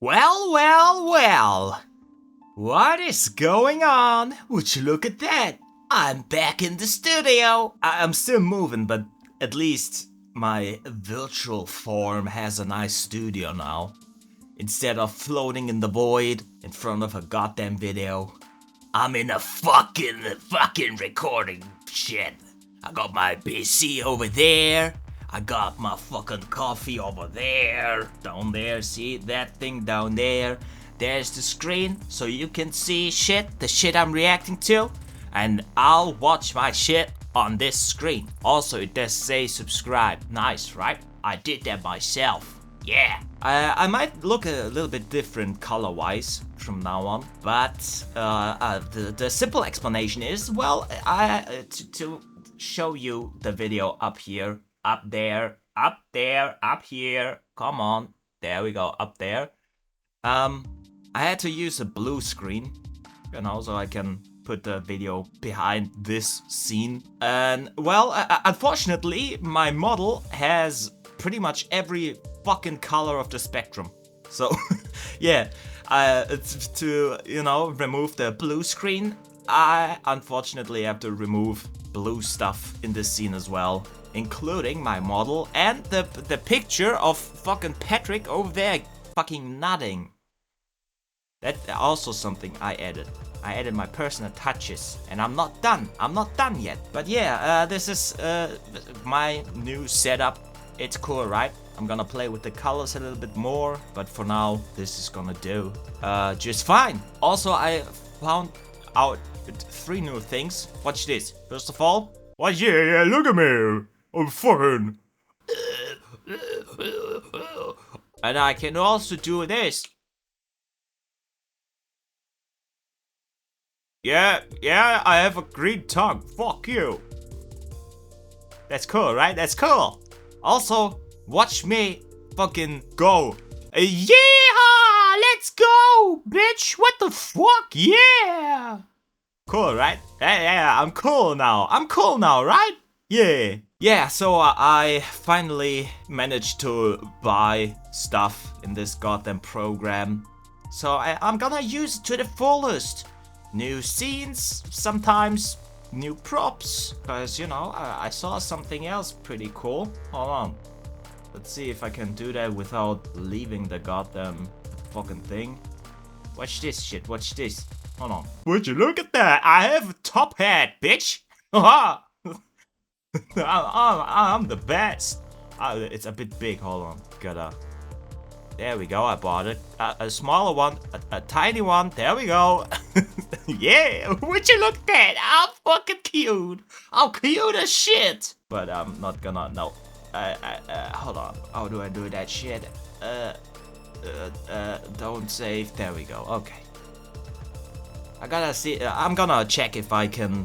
Well, well, well. What is going on? Would you look at that? I'm back in the studio. I'm still moving, but at least my virtual form has a nice studio now. Instead of floating in the void in front of a goddamn video, I'm in a fucking recording shit. I got my PC over there. I got my fucking coffee over there. Down there, see that thing down there? There's the screen, so you can see the shit I'm reacting to. And I'll watch my shit on this screen. Also, it does say subscribe. Nice, right? I did that myself. Yeah. I might look a little bit different color-wise from now on, but the simple explanation is, well, to show you the video up here, up there, up there, up here. Come on, there we go, up there. I had to use a blue screen, you know, so I can put the video behind this scene. And well, unfortunately, my model has pretty much every fucking color of the spectrum. So yeah, to, you know, remove the blue screen, I unfortunately have to remove blue stuff in this scene as well, including my model and the picture of fucking Patrick over there fucking nodding. That's also something I added. I added my personal touches, and I'm not done. I'm not done yet. But yeah, this is my new setup. It's cool, right? I'm gonna play with the colors a little bit more, but for now, this is gonna do just fine. Also, I found out 3 new things. Watch this. First of all, watch, yeah, look at me. I'm fine. And I can also do this. Yeah, I have a green tongue. Fuck you. That's cool, right? That's cool. Also, watch me fucking go. Yeah, let's go, bitch. What the fuck? Yeah. Cool, right? Yeah, I'm cool now. I'm cool now, right? Yeah. Yeah, so I finally managed to buy stuff in this goddamn program. So I'm gonna use it to the fullest. New scenes, sometimes new props, because, you know, I saw something else pretty cool. Hold on. Let's see if I can do that without leaving the goddamn fucking thing. Watch this shit, watch this. Hold on. Would you look at that? I have a top hat, bitch! Haha! I'm the best. It's a bit big, hold on. Gotta... There we go, I bought it. A smaller one, a tiny one, there we go. Yeah, would you look at that? I'm fucking cute. I'm cute as shit. But I'm not gonna, no. Hold on, how do I do that shit? Don't save, there we go, okay. I gotta see, I'm gonna check if I can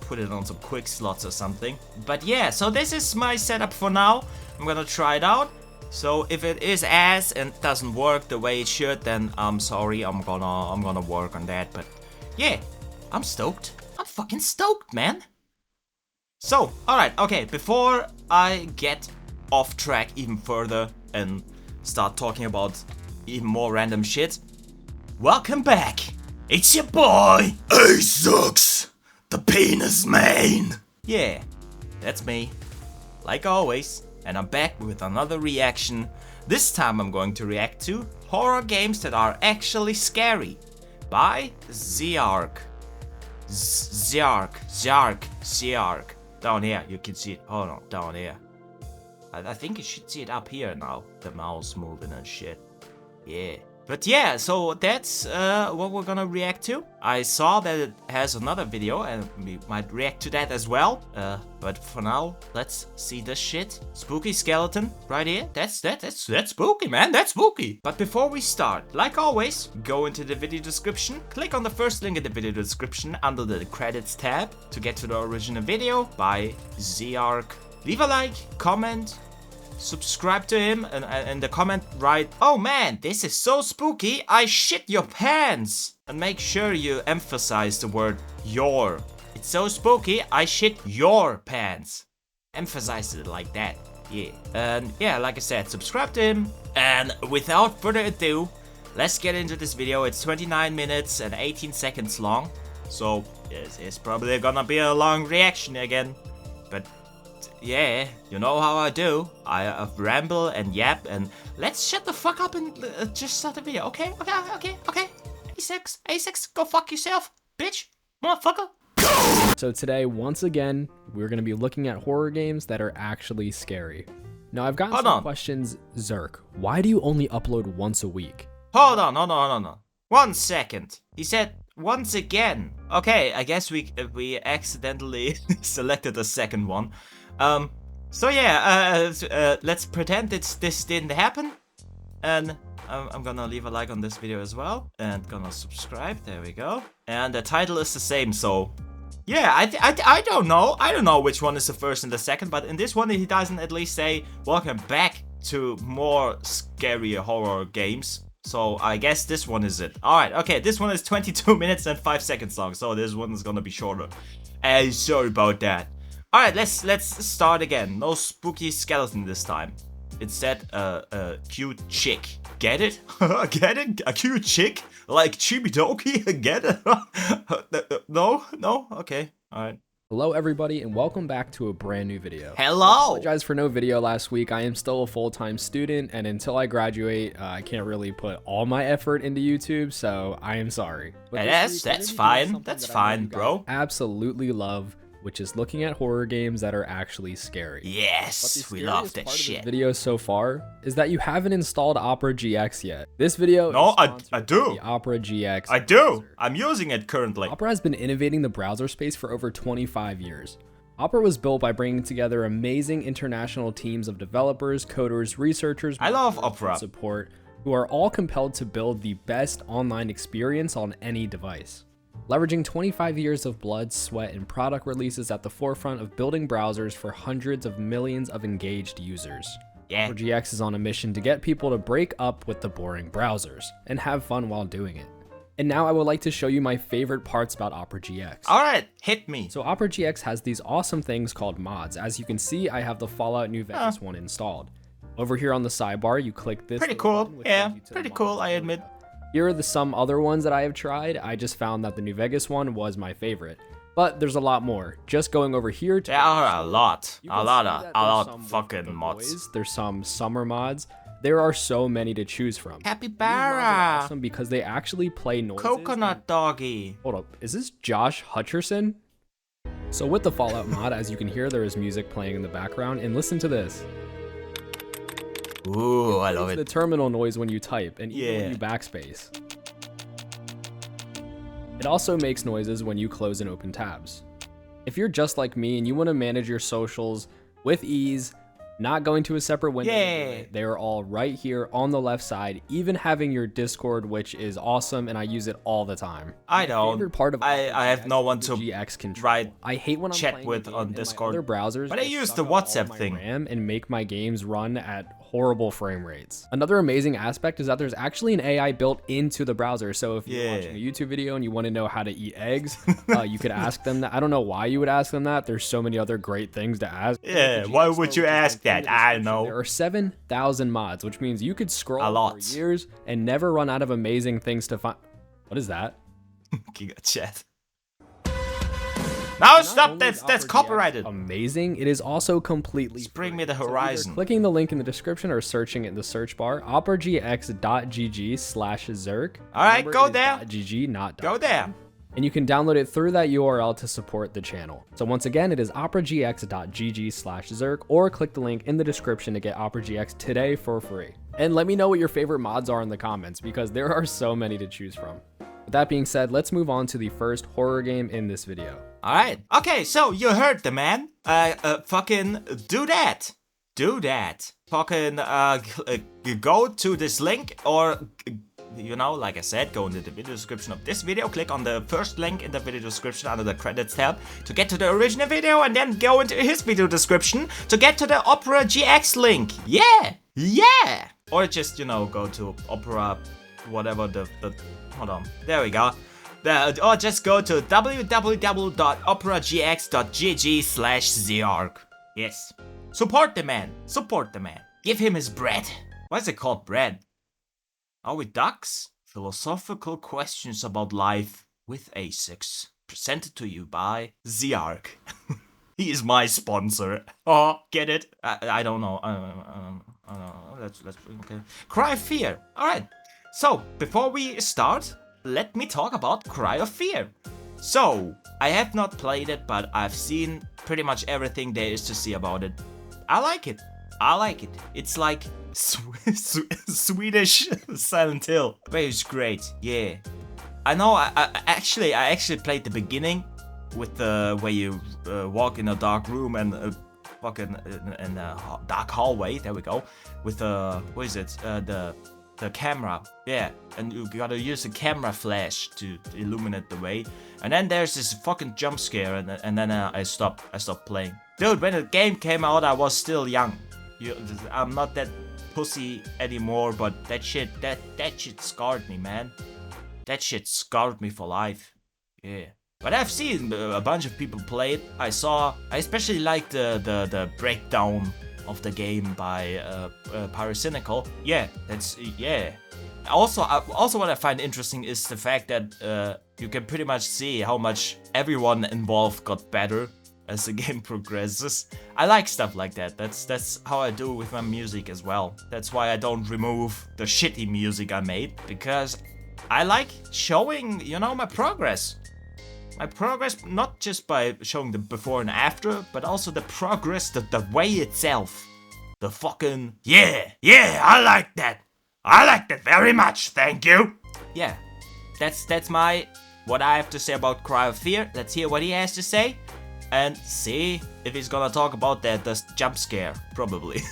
put it on some quick slots or something. But yeah, so this is my setup for now. I'm gonna try it out. So if it is ass and doesn't work the way it should, then I'm sorry. I'm gonna work on that. But yeah, I'm stoked. I'm fucking stoked, man. So, alright, okay, before I get off track even further and start talking about even more random shit, welcome back. It's your boy, Aceox, the penis man. Yeah, that's me, like always. And I'm back with another reaction. This time I'm going to react to horror games that are actually scary by Zark. Zark. Down here, you can see it. Hold on, down here. I think you should see it up here now. The mouse moving and shit. Yeah. But yeah, so that's what we're gonna react to. I saw that it has another video and we might react to that as well. But for now, let's see this shit. Spooky skeleton right here. That's spooky, man. That's spooky. But before we start, like always, go into the video description. Click on the first link in the video description under the credits tab to get to the original video by Zark. Leave a like, comment, subscribe to him, and the comment write, "Oh man, this is so spooky, I shit your pants." And make sure you emphasize the word your. It's so spooky, I shit your pants. Emphasize it like that, yeah. And yeah, like I said, subscribe to him. And without further ado, let's get into this video. It's 29 minutes and 18 seconds long. So, it's probably gonna be a long reaction again. But, yeah, you know how I do. I ramble and yap, and let's shut the fuck up and just start the video, okay? Okay. AceoxReacts, go fuck yourself, bitch, motherfucker. So today, once again, we're going to be looking at horror games that are actually scary. Now, I've gotten some questions. Zerk, why do you only upload once a week? Hold on. 1 second. He said once again. Okay, I guess we accidentally selected the second one. So yeah, let's pretend this didn't happen. And I'm gonna leave a like on this video as well. And gonna subscribe, there we go. And the title is the same, so... Yeah, I don't know. I don't know which one is the first and the second, but in this one he doesn't at least say welcome back to more scary horror games. So I guess this one is it. Alright, okay, this one is 22 minutes and 5 seconds long, so this one is gonna be shorter. Sorry about that. Alright, let's start again. No spooky skeleton this time. Instead, a cute chick. Get it? Get it? A cute chick? Like Chibidoki? Get it? No? Okay. Alright. Hello everybody and welcome back to a brand new video. Hello! I apologize for no video last week. I am still a full-time student, and until I graduate, I can't really put all my effort into YouTube, so I am sorry. But that's fine. That's fine, bro. Absolutely love, which is looking at horror games that are actually scary. Yes, we love that shit. This video so far is that you haven't installed AceoxReacts yet. This video no, I do. The AceoxReacts. I do. I'm using it currently. Opera has been innovating the browser space for over 25 years. Opera was built by bringing together amazing international teams of developers, coders, researchers, I love Opera support, who are all compelled to build the best online experience on any device. Leveraging 25 years of blood, sweat, and product releases at the forefront of building browsers for hundreds of millions of engaged users. Yeah. AceoxReacts is on a mission to get people to break up with the boring browsers and have fun while doing it. And now I would like to show you my favorite parts about AceoxReacts. Alright, hit me. So AceoxReacts has these awesome things called mods. As you can see, I have the Fallout New Vegas one installed. Over here on the sidebar, you click this. Pretty cool, yeah, pretty cool, I admit. Here are some other ones that I have tried. I just found that the New Vegas one was my favorite. But there's a lot more. Just going over here to... There are a lot of fucking mods. There's some summer mods. There are so many to choose from. Capybara! Awesome because they actually play noises. Coconut doggy. Hold up, is this Josh Hutcherson? So with the Fallout mod, as you can hear, there is music playing in the background, and listen to this. Ooh, I love it. The terminal noise when you type and even when you backspace. It also makes noises when you close and open tabs. If you're just like me and you want to manage your socials with ease, not going to a separate window, they are all right here on the left side, even having your Discord, which is awesome, and I use it all the time. I don't. I have no one to write I hate when I'm chat with on Discord, other browsers, but I use the WhatsApp thing and make my games run at horrible frame rates. Another amazing aspect is that there's actually an AI built into the browser, so if you're watching a YouTube video and you want to know how to eat eggs, you could ask them that. I don't know why you would ask them that. There's so many other great things to ask. Yeah, why would you ask that? I don't know. There are 7,000 mods, which means you could scroll for years and never run out of amazing things to find. What is that? Giga chat. No, stop! That's copyrighted. Amazing. It is also completely free. Bring me the horizon. So clicking the link in the description or searching it in the search bar, AceoxReacts.gg/Zerk. All right, go there. .gg, not go there. And you can download it through that URL to support the channel. So once again, it is AceoxReacts.gg/Zerk, or click the link in the description to get AceoxReacts today for free. And let me know what your favorite mods are in the comments, because there are so many to choose from. With that being said, let's move on to the first horror game in this video. Alright, okay, so you heard the man. Fucking do that. Do that. Fucking, go to this link, or, you know, like I said, go into the video description of this video, click on the first link in the video description under the credits tab to get to the original video, and then go into his video description to get to the AceoxReacts link. Yeah! Or just, you know, go to Opera, whatever the hold on, there we go. Or just go to www.AceoxReacts.gg/Zerk. Yes. Support the man. Support the man. Give him his bread. Why is it called bread? Are we ducks? Philosophical questions about life with AceoX. Presented to you by Ziark. He is my sponsor. Oh, get it? I don't know. I don't know. Let's okay. Cry of Fear. All right. So before we start, let me talk about Cry of Fear. So I have not played it, but I've seen pretty much everything there is to see about it. I like it. I like it. It's like Swedish Silent Hill. But it's great. Yeah. I know. I actually played the beginning with the where you walk in a dark room and fucking in a dark hallway. There we go. With what is it? The camera. Yeah, and you gotta use the camera flash to illuminate the way. And then there's this fucking jump scare, and then I stopped playing. Dude, when the game came out, I was still young. I'm not that pussy anymore, but that shit scarred me, man. That shit scarred me for life. Yeah. But I've seen a bunch of people play it. I especially like the breakdown of the game by Pyrocynical. Yeah, yeah. Also what I find interesting is the fact that you can pretty much see how much everyone involved got better as the game progresses. I like stuff like that. That's how I do with my music as well. That's why I don't remove the shitty music I made, because I like showing, my progress. My progress, not just by showing the before and after, but also the progress, the way itself. The fucking, yeah, I like that. I like that very much, thank you. Yeah, that's what I have to say about Cry of Fear. Let's hear what he has to say, and see if he's gonna talk about the jump scare. Probably.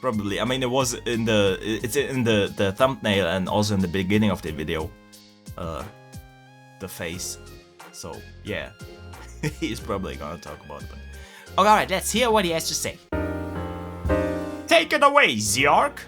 Probably. I mean, it's in the thumbnail and also in the beginning of the video. The face. So, yeah, he's probably gonna talk about it. Alright, let's hear what he has to say. Take it away, Ziark!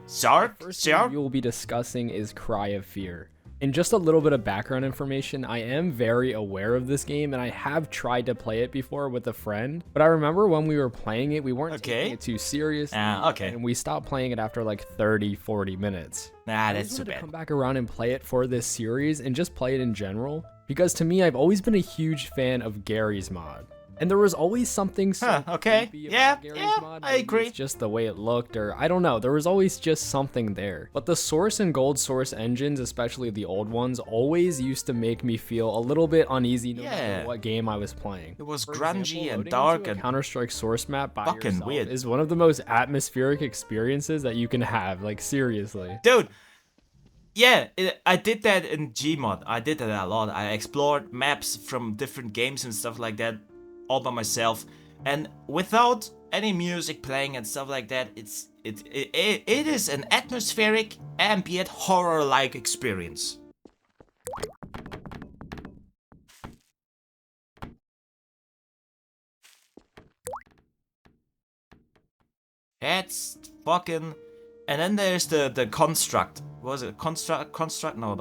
First thing we will be discussing is Cry of Fear. And just a little bit of background information, I am very aware of this game, and I have tried to play it before with a friend. But I remember when we were playing it, we weren't taking it too serious. And we stopped playing it after like 30-40 minutes. Nah, that's too bad. To come back around and play it for this series and just play it in general. Because to me, I've always been a huge fan of Gary's mod. And there was always something so creepy about Gary's mod. I agree. It's just the way it looked, or I don't know. There was always just something there. But the Source and Gold Source engines, especially the old ones, always used to make me feel a little bit uneasy no matter what game I was playing. It was grungy and dark and Counter-Strike Source map by fucking yourself weird. Is one of the most atmospheric experiences that you can have. Like, seriously. Dude. Yeah, I did that in Gmod. I did that a lot. I explored maps from different games and stuff like that all by myself, and without any music playing and stuff like that. It is an atmospheric, ambient, horror-like experience. That's fucking. And then there's the construct. What was it? Construct? No,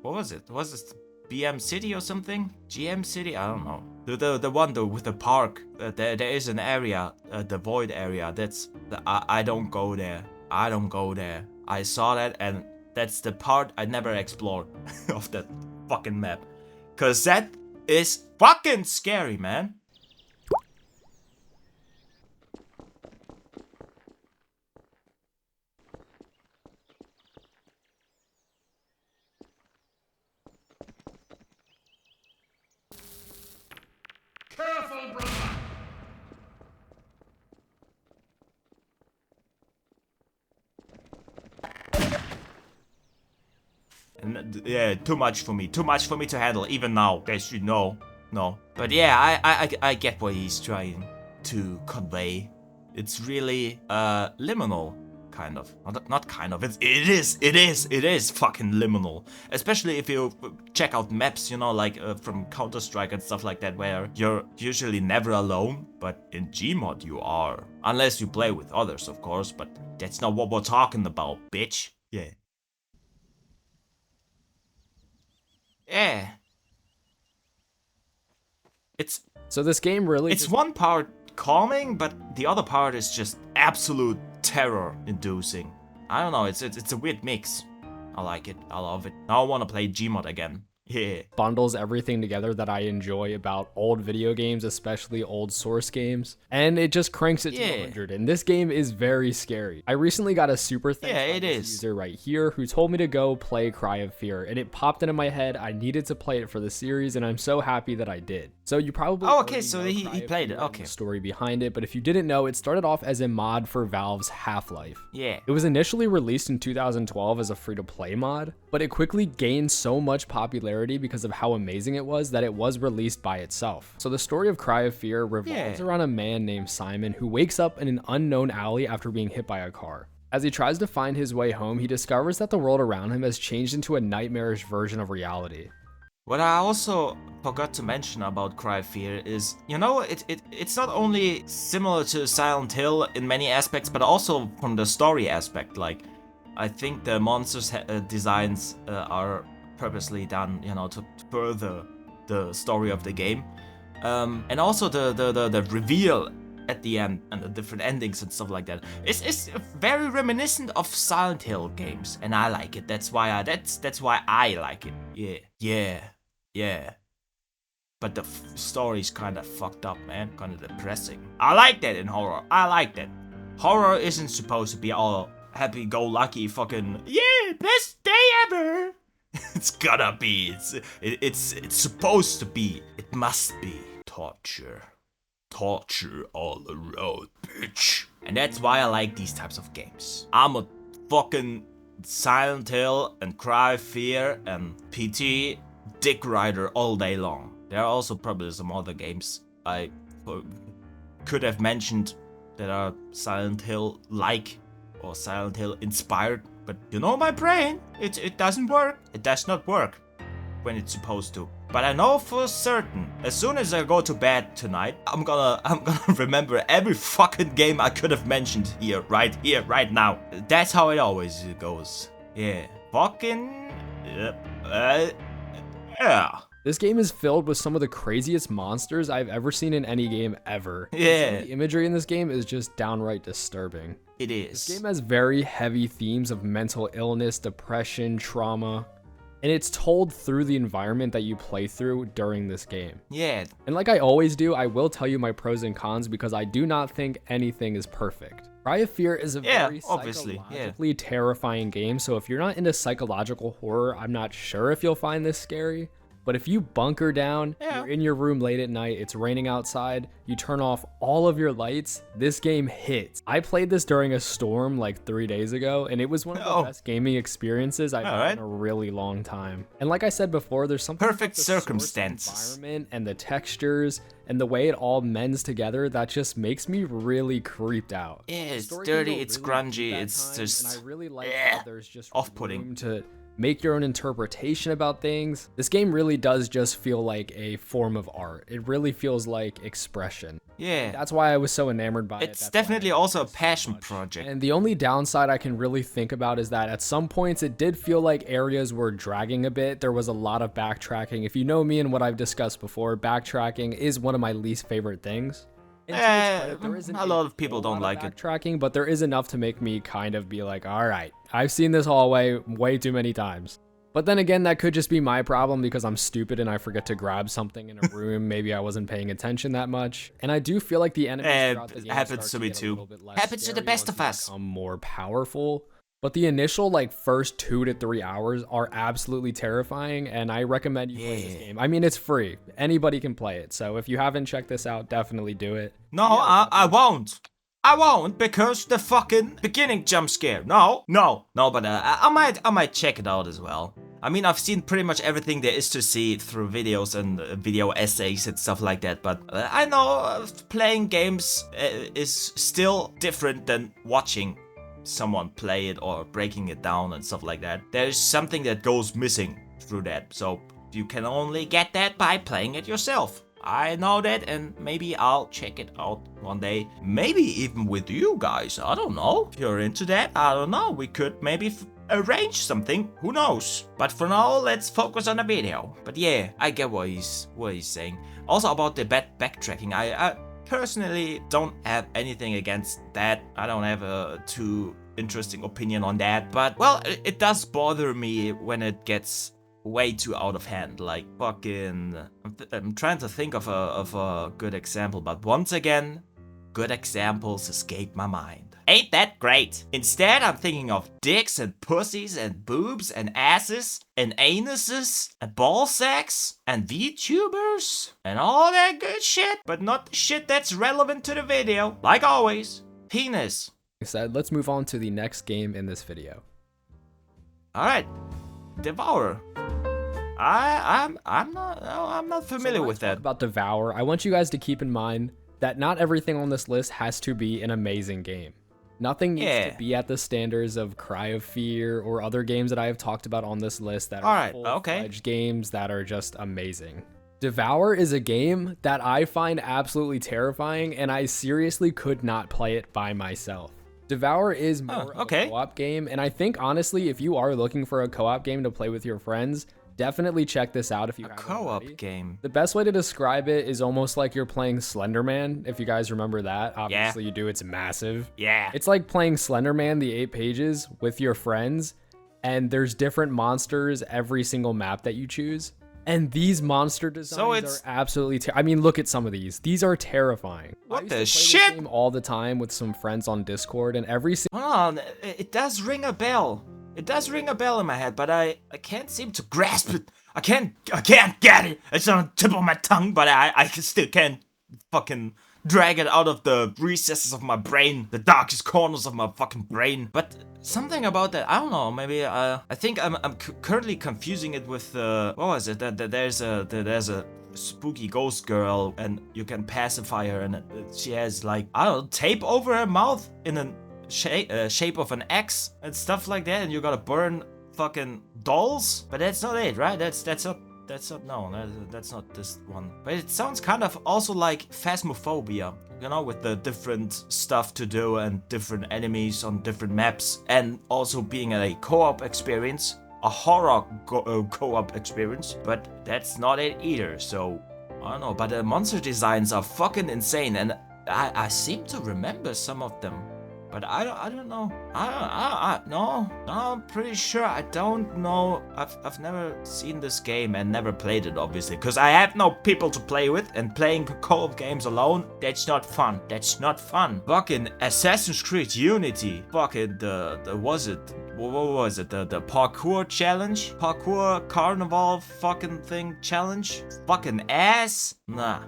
what was it? Was it BM City or something? GM City? I don't know. The one though with the park. There is an area, the void area. I don't go there. I don't go there. I saw that, and that's the part I never explored of that fucking map. Cause that is fucking scary, man. Careful, brother! And yeah, too much for me to handle, even now, as you know. No. But yeah, I get what he's trying to convey. It's really, liminal, kind of. Not kind of, it is fucking liminal. Especially if you check out maps, like from Counter-Strike and stuff like that, where you're usually never alone, but in Gmod you are. Unless you play with others, of course, but that's not what we're talking about, bitch. Yeah. Yeah. So this game really It's one part calming, but the other part is just absolute terror-inducing. I don't know, it's a weird mix. I like it. I love it. Now I want to play Gmod again. Yeah. Bundles everything together that I enjoy about old video games, especially old source games, and it just cranks it to 100. And this game is very scary. I recently got a super thanks by this user right here who told me to go play Cry of Fear, and it popped into my head. I needed to play it for the series, and I'm so happy that I did. So you probably so he played it. Okay. The story behind it, but if you didn't know, it started off as a mod for Valve's Half-Life. Yeah. It was initially released in 2012 as a free-to-play mod, but it quickly gained so much popularity because of how amazing it was that it was released by itself. So the story of Cry of Fear revolves around a man named Simon who wakes up in an unknown alley after being hit by a car. As he tries to find his way home, he discovers that the world around him has changed into a nightmarish version of reality. What I also forgot to mention about Cry of Fear is, you know, it's not only similar to Silent Hill in many aspects, but also from the story aspect. Like, I think the monsters designs are purposely done, you know, to further the story of the game, and also the reveal at the end and the different endings and stuff like that. It's very reminiscent of Silent Hill games, and I like it. That's why I like it. Yeah. But the story's kind of fucked up, man. Kind of depressing. I like that in horror. I like that. Horror isn't supposed to be all happy-go-lucky fucking best day ever. It's gotta be. It's supposed to be. It must be. Torture all around, bitch. And that's why I like these types of games. I'm a fucking Silent Hill and Cry of Fear and PT Dick Rider all day long. There are also probably some other games I could have mentioned that are Silent Hill like or Silent Hill inspired. But you know my brain, it doesn't work. It does not work when it's supposed to. But I know for certain, as soon as I go to bed tonight, I'm gonna remember every fucking game I could have mentioned right now. That's how it always goes. Yeah. Fucking yeah. This game is filled with some of the craziest monsters I've ever seen in any game ever. Yeah. The imagery in this game is just downright disturbing. It is. This game has very heavy themes of mental illness, depression, trauma, and it's told through the environment that you play through during this game. Yeah. And like I always do, I will tell you my pros and cons because I do not think anything is perfect. Cry of Fear is a very psychologically terrifying game, so if you're not into psychological horror, I'm not sure if you'll find this scary. But if you bunker down, you're in your room late at night, it's raining outside, you turn off all of your lights, this game hits. I played this during a storm like 3 days ago, and it was one of the best gaming experiences I've had in a really long time. And like I said before, there's something perfect about the circumstances, environment and the textures and the way it all mends together that just makes me really creeped out. Yeah, it's dirty, it's grungy, it's just and I really like that there's just off-putting room to make your own interpretation about things. This game really does just feel like a form of art. It really feels like expression. Yeah. That's why I was so enamored by it. It's definitely also a passion project. And the only downside I can really think about is that at some points it did feel like areas were dragging a bit. There was a lot of backtracking. If you know me and what I've discussed before, backtracking is one of my least favorite things. A lot of people don't like it. Backtracking, but there is enough to make me kind of be like, all right, I've seen this hallway way too many times. But then again, that could just be my problem because I'm stupid and I forget to grab something in a room. Maybe I wasn't paying attention that much. And I do feel like the enemies throughout the game happens to me too. Happens to the best of us. Become more powerful. But the initial first 2 to 3 hours are absolutely terrifying, and I recommend you play this game. I mean, it's free. Anybody can play it. So if you haven't checked this out, definitely do it. No, I won't. I won't because the fucking beginning jump scare. No, but I might check it out as well. I mean, I've seen pretty much everything there is to see through videos and video essays and stuff like that, but I know playing games is still different than watching someone play it or breaking it down and stuff like that. There's something that goes missing through that, so you can only get that by playing it yourself. I know that, and maybe I'll check it out one day. Maybe even with you guys, I don't know. If you're into that, I don't know. We could maybe arrange something, who knows. But for now, let's focus on the video. But yeah, I get what he's saying. Also about the backtracking, I personally don't have anything against that. I don't have too interesting opinion on that. But, well, it does bother me when it gets way too out of hand. Like, fucking... I'm trying to think of a good example, but once again, good examples escape my mind. Ain't that great? Instead, I'm thinking of dicks and pussies and boobs and asses and anuses and ball sacks and VTubers and all that good shit, but not the shit that's relevant to the video. Like always, penis. Like I said, let's move on to the next game in this video. Alright, Devour. I'm not familiar with that. About Devour, I want you guys to keep in mind that not everything on this list has to be an amazing game. Nothing needs to be at the standards of Cry of Fear or other games that I have talked about on this list that are full-fledged games that are just amazing. Devour is a game that I find absolutely terrifying, and I seriously could not play it by myself. Devour is more of a co-op game, and I think honestly, if you are looking for a co-op game to play with your friends, definitely check this out if you have a co-op game. The best way to describe it is almost like you're playing Slender Man, if you guys remember that. Obviously you do, it's massive. Yeah. It's like playing Slender Man, the 8 pages, with your friends, and there's different monsters every single map that you choose. And these monster designs are absolutely I mean, look at some of these. These are terrifying. What the I used to play this game all the time with some friends on Discord, and every single... Hold on, it does ring a bell. It does ring a bell in my head, but I can't seem to grasp it. I can't get it. It's on the tip of my tongue, but I still can't fucking drag it out of the recesses of my brain, the darkest corners of my fucking brain. But something about that, I don't know. Maybe I think I'm currently confusing it with what was it? That there's a spooky ghost girl, and you can pacify her, and she has like, I don't know, tape over her mouth in a shape of an X and stuff like that, and you gotta burn fucking dolls. But that's not it, right? That's not this one. But it sounds kind of also like Phasmophobia, you know, with the different stuff to do and different enemies on different maps, and also being a co-op experience, a horror co-op experience. But that's not it either. So I don't know. But the monster designs are fucking insane, and I seem to remember some of them. But I don't know. No, I'm pretty sure I don't know. I've never seen this game and never played it, obviously, because I have no people to play with, and playing co-op games alone, that's not fun. That's not fun. Fucking Assassin's Creed Unity. Fucking what was it? The parkour challenge? Parkour carnival fucking thing challenge? Fucking ass? Nah.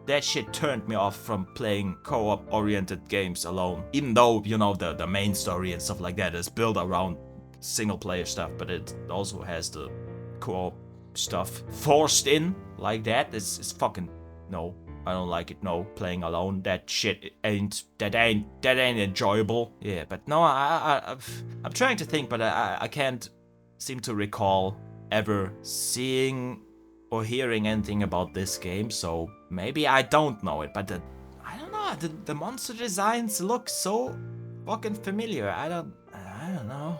That shit turned me off from playing co-op oriented games alone. Even though, you know, the main story and stuff like that is built around single player stuff, but it also has the co-op stuff forced in like that. It's fucking, no, I don't like it. No, playing alone, that shit ain't enjoyable. Yeah, but no, I'm trying to think, but I can't seem to recall ever seeing or hearing anything about this game, so maybe I don't know it, but I don't know, the monster designs look so fucking familiar. I don't know.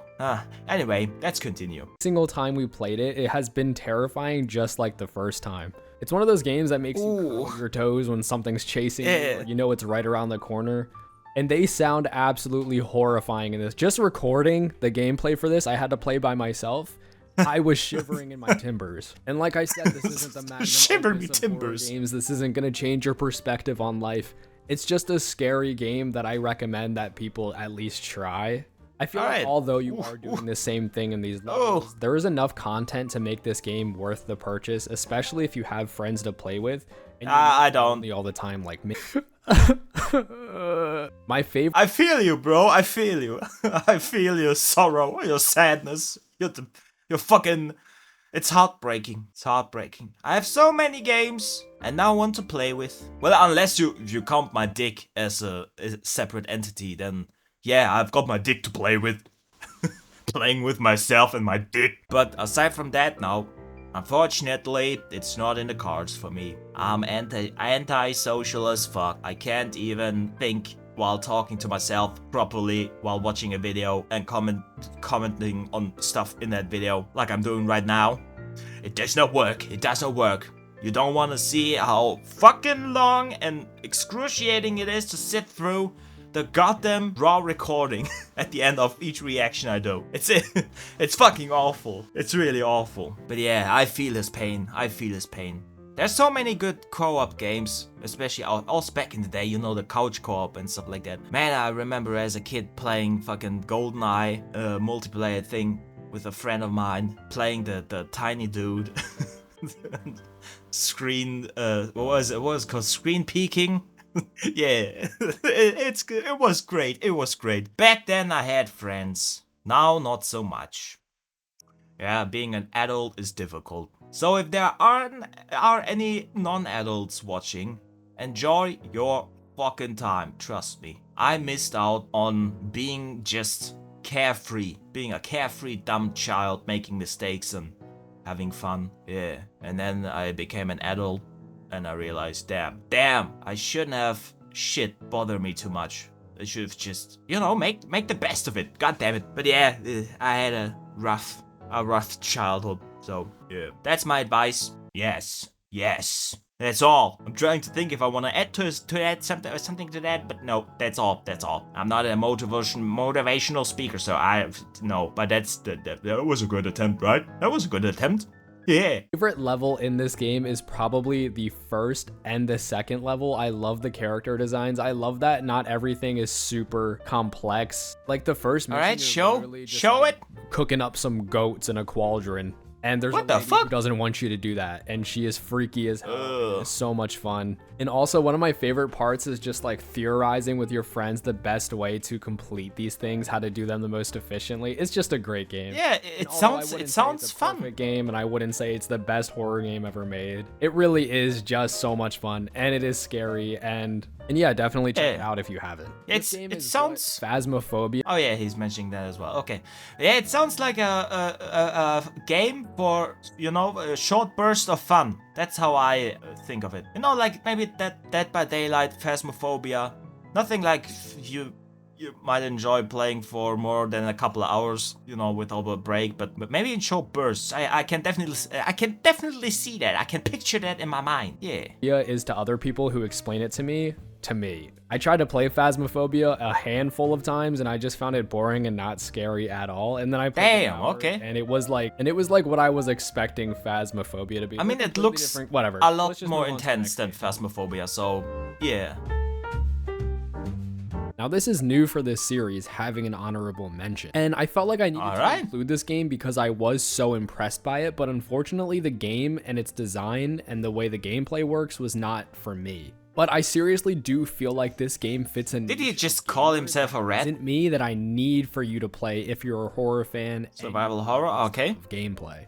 Anyway, let's continue. Single time we played it, it has been terrifying just like the first time. It's one of those games that makes you curl your toes when something's chasing you, or you know it's right around the corner. And they sound absolutely horrifying in this. Just recording the gameplay for this, I had to play by myself. I was shivering in my timbers. And like I said, this isn't the magnum Shiver me opus of timbers. horror games. This isn't going to change your perspective on life. It's just a scary game that I recommend that people at least try. I feel like although you are doing the same thing in these levels, there is enough content to make this game worth the purchase, especially if you have friends to play with. And I don't. All the time like me. My favorite. I feel you, bro. I feel you. I feel your sorrow, your sadness. You're fucking... It's heartbreaking. It's heartbreaking. I have so many games and no one to play with. Well, unless you count my dick as a separate entity, then yeah, I've got my dick to play with. Playing with myself and my dick. But aside from that, no. Unfortunately, it's not in the cards for me. I'm anti-social as fuck. I can't even think while talking to myself properly while watching a video and commenting on stuff in that video like I'm doing right now. It does not work. It does not work. You don't want to see how fucking long and excruciating it is to sit through the goddamn raw recording at the end of each reaction I do. It's fucking awful. It's really awful. But yeah, I feel his pain. I feel his pain. There's so many good co-op games, especially also back in the day, you know, the couch co-op and stuff like that. Man, I remember as a kid playing fucking GoldenEye multiplayer thing with a friend of mine, playing the tiny dude. Screen, what was it called? Screen peeking? Yeah, it's good. It was great. It was great. Back then I had friends. Now not so much. Yeah, being an adult is difficult. So if there are any non-adults watching, enjoy your fucking time, trust me. I missed out on being just carefree, being a carefree dumb child making mistakes and having fun. Yeah, and then I became an adult and I realized, damn, I shouldn't have shit bother me too much. I should have just, you know, make the best of it. God damn it. But yeah, I had a rough childhood. So yeah, that's my advice. Yes. That's all. I'm trying to think if I want to add something to that, but no, that's all. I'm not a motivational speaker, so no. But that was a good attempt, right? That was a good attempt. Yeah. Favorite level in this game is probably the first and the second level. I love the character designs. I love that not everything is super complex. Like the first mission. All right, show it. Cooking up some goats in a cauldron. And there's a lady who doesn't want you to do that, and she is freaky as hell. It's so much fun. And also, one of my favorite parts is just like theorizing with your friends the best way to complete these things, how to do them the most efficiently. It's just a great game. Yeah, it sounds fun. Perfect game, and I wouldn't say it's the best horror game ever made. It really is just so much fun, and it is scary, and yeah, definitely check it out if you haven't. It sounds Phasmophobia. Oh yeah, he's mentioning that as well. Okay, yeah, it sounds like a game for, you know, a short burst of fun. That's how I think of it. You know, like maybe Dead by Daylight, Phasmophobia. Nothing like you might enjoy playing for more than a couple of hours, you know, without a break. But maybe in short bursts. I can definitely see that. I can picture that in my mind. Yeah. Is to other people who explain it to me. I tried to play Phasmophobia a handful of times and I just found it boring and not scary at all. And then I played and it was like what I was expecting Phasmophobia to be. I mean, it looks a lot more intense than Phasmophobia, so yeah. Now this is new for this series, having an honorable mention. And I felt like I needed to include this game because I was so impressed by it, but unfortunately the game and its design and the way the gameplay works was not for me. But I seriously do feel like this game fits in. Did he just call himself a rat? Isn't me that I need for you to play if you're a horror fan. Survival horror, okay. Gameplay.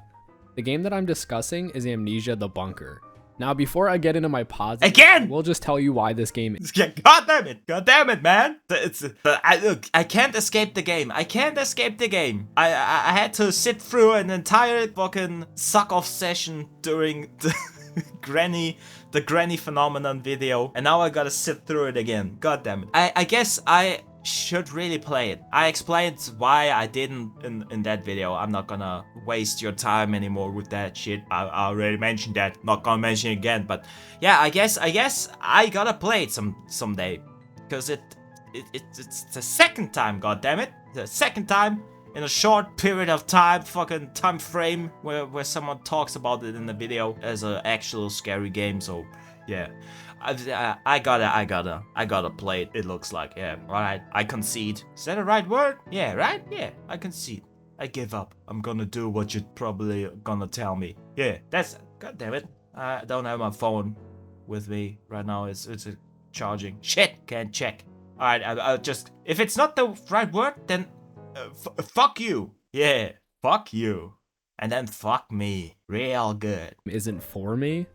The game that I'm discussing is Amnesia: The Bunker. Now, before I get into my pods, we'll just tell you why this game is. God damn it, man! I can't escape the game. I had to sit through an entire fucking suck-off session during the granny phenomenon video, and now I gotta sit through it again. God damn it. I guess I should really play it. I explained why I didn't in that video. I'm not gonna waste your time anymore with that shit. I already mentioned that. Not gonna mention it again. But yeah, I guess I gotta play it someday, because it's the second time. God damn it, the second time in a short period of time, fucking time frame where someone talks about it in the video as an actual scary game. So yeah. I gotta play it. It looks like, yeah. Alright, I concede. Is that a right word? Yeah, right? Yeah, I concede. I give up. I'm gonna do what you're probably gonna tell me. Yeah, god damn it. I don't have my phone with me right now. It's charging. Shit, can't check. Alright, I'll just, if it's not the right word, then fuck you. Yeah, fuck you. And then fuck me. Real good. Isn't for me.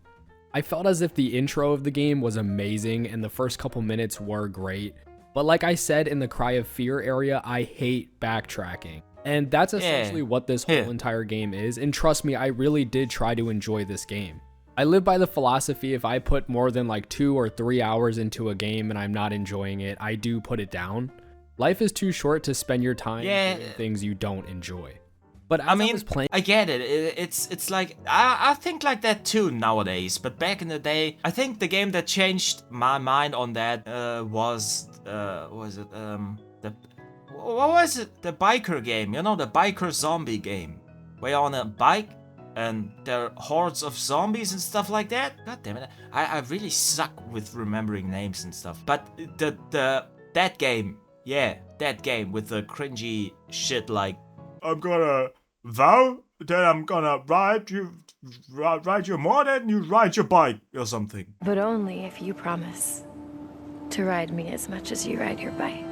I felt as if the intro of the game was amazing and the first couple minutes were great. But like I said in the Cry of Fear area, I hate backtracking. And that's essentially what this whole entire game is. And trust me, I really did try to enjoy this game. I live by the philosophy, if I put more than like 2 or 3 hours into a game and I'm not enjoying it, I do put it down. Life is too short to spend your time doing things you don't enjoy. But as I was playing, I get it. It's like I think like that too nowadays. But back in the day, I think the game that changed my mind on that was what was it? The biker game. You know, the biker zombie game, where you're on a bike and there are hordes of zombies and stuff like that. God damn it! I really suck with remembering names and stuff. But that game, yeah, that game with the cringy shit like, I'm gonna vow that I'm gonna ride you more than you ride your bike or something. But only if you promise to ride me as much as you ride your bike.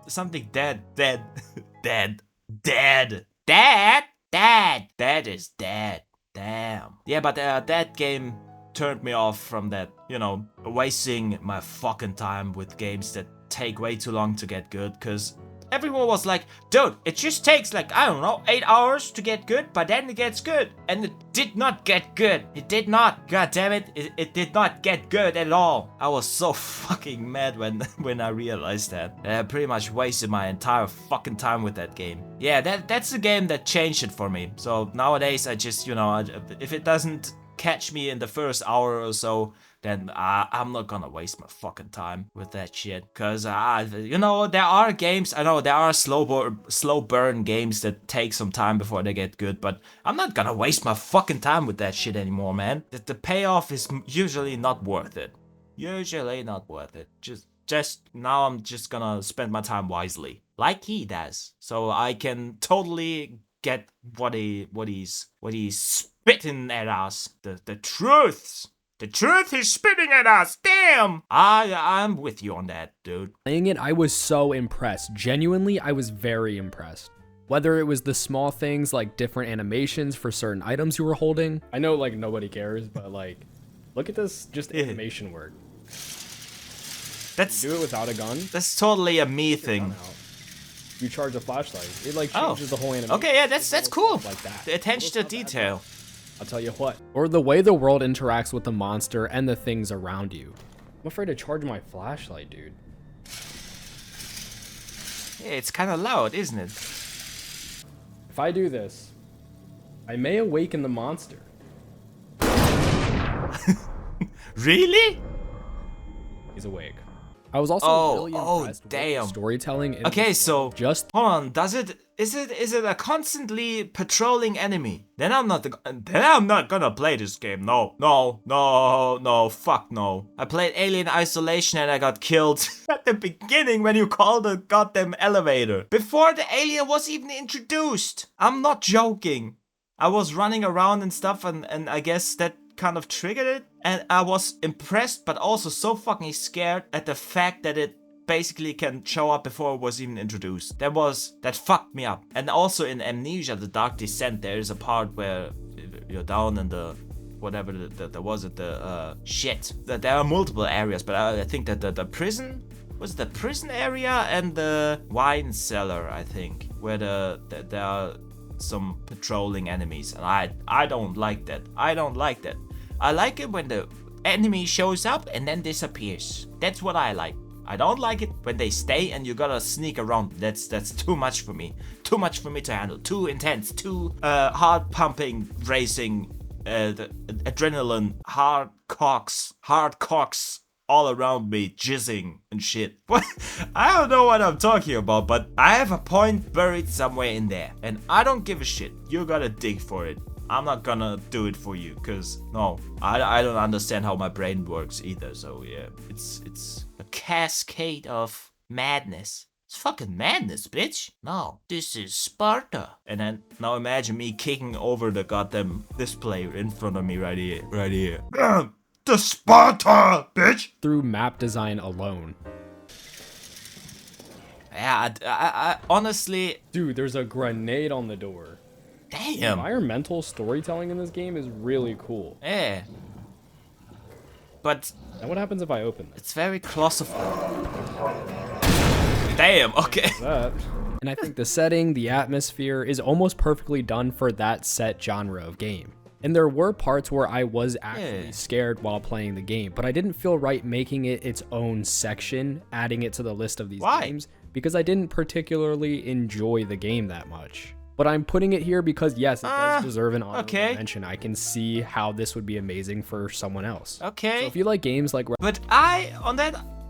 Something dead. That is dead. Damn. Yeah, but that game turned me off from that, you know, wasting my fucking time with games that take way too long to get good, cause everyone was like, dude, it just takes like, I don't know, 8 hours to get good, but then it gets good. And it did not get good. It did not. God damn it. It did not get good at all. I was so fucking mad when I realized that. I pretty much wasted my entire fucking time with that game. Yeah, that's the game that changed it for me. So nowadays I just, you know, if it doesn't catch me in the first hour or so, then I'm not gonna waste my fucking time with that shit. Cause you know, there are games, I know there are slow burn games that take some time before they get good, but I'm not gonna waste my fucking time with that shit anymore, man. The payoff is usually not worth it. Usually not worth it. Just now I'm just gonna spend my time wisely, like he does, so I can totally get what he's spitting at us. The truths. The truth is spitting at us. Damn. I'm with you on that, dude. Playing it, I was so impressed. Genuinely, I was very impressed. Whether it was the small things like different animations for certain items you were holding. I know like nobody cares, but like, look at this just animation work. That's do it without a gun. That's totally a me thing. You charge a flashlight. It like changes the whole animation. Okay, yeah, that's cool. Like that. The attention to detail. I'll tell you what. Or the way the world interacts with the monster and the things around you. I'm afraid to charge my flashlight, dude. Yeah, it's kind of loud, isn't it? If I do this, I may awaken the monster. Really? He's awake. I was also really impressed with damn. the storytelling. Okay, so just hold on. Is it a constantly patrolling enemy? Then I'm not gonna play this game. No, fuck no. I played Alien Isolation and I got killed at the beginning when you called the goddamn elevator. Before the alien was even introduced. I'm not joking. I was running around and stuff, and I guess that kind of triggered it, and I was impressed but also so fucking scared at the fact that it basically can show up before it was even introduced. That fucked me up. And also in Amnesia, The Dark Descent, there is a part where you're down in the whatever shit. That there are multiple areas, but I think that the prison was the prison area and the wine cellar, I think, where there are some patrolling enemies, and I don't like that. I don't like that. I like it when the enemy shows up and then disappears. That's what I like. I don't like it when they stay and you gotta sneak around. That's too much for me. Too much for me to handle. Too intense. Too heart pumping, racing, the adrenaline, hard cocks all around me, jizzing and shit. I don't know what I'm talking about, but I have a point buried somewhere in there, and I don't give a shit. You gotta dig for it. I'm not gonna do it for you, cause no, I don't understand how my brain works either. So yeah, it's a cascade of madness. It's fucking madness, bitch. No, this is Sparta. And then now imagine me kicking over the goddamn display in front of me right here. The Sparta, bitch! Through map design alone. Yeah, I honestly... Dude, there's a grenade on the door. Damn. Environmental storytelling in this game is really cool. Yeah. But... And what happens if I open this? It's very claustrophobic. Damn, okay. And I think the setting, the atmosphere is almost perfectly done for that set genre of game. And there were parts where I was actually scared while playing the game, but I didn't feel right making it its own section, adding it to the list of these games, because I didn't particularly enjoy the game that much. But I'm putting it here because yes, it does deserve an honorable mention. I can see how this would be amazing for someone else. Okay. So if you like games like... But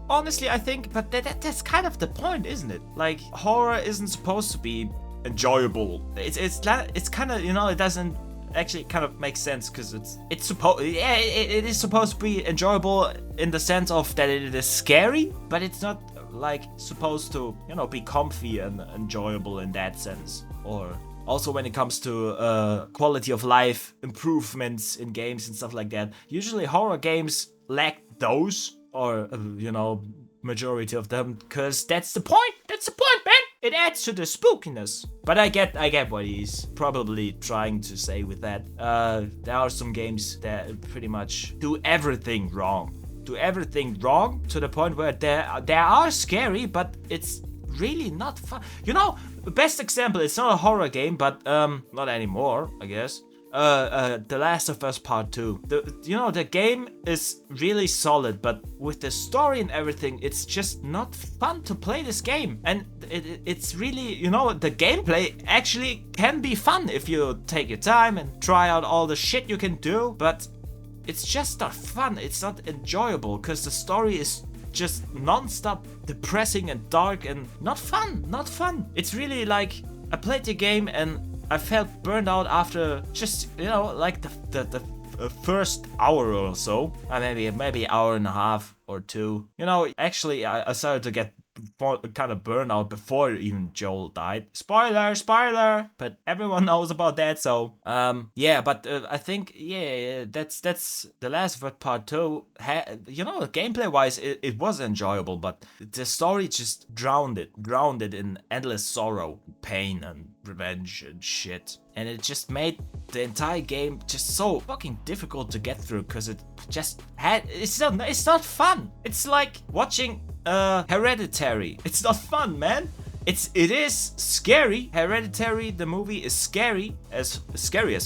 honestly, I think, but that's kind of the point, isn't it? Like, horror isn't supposed to be enjoyable. It's kind of, you know, it doesn't actually kind of make sense because it is supposed to be enjoyable in the sense of that it is scary, but it's not like supposed to, you know, be comfy and enjoyable in that sense. Or also when it comes to quality of life improvements in games and stuff like that. Usually horror games lack those, or you know, majority of them, because that's the point. That's the point, man. It adds to the spookiness. But I get what he's probably trying to say with that. There are some games that pretty much do everything wrong. Do everything wrong to the point where they are scary, but it's really not fun. You know, the best example, it's not a horror game, but not anymore, I guess. The Last of Us Part 2. The game is really solid, but with the story and everything, it's just not fun to play this game. And it's really, you know, the gameplay actually can be fun if you take your time and try out all the shit you can do, but it's just not fun. It's not enjoyable because the story is just non-stop depressing and dark and not fun. It's really like, I played the game and I felt burned out after just, you know, like the first hour or so. Maybe hour and a half or two. You know, actually I started to get kind of burnout before even Joel died. Spoiler, but everyone knows about that. So yeah, but I think that's The Last of Us Part 2. You know, gameplay wise it was enjoyable, but the story just drowned it in endless sorrow, pain and revenge and shit. And it just made the entire game just so fucking difficult to get through, because it just it's not fun. It's like watching Hereditary. It's not fun, man. It is scary. Hereditary, the movie, is scary as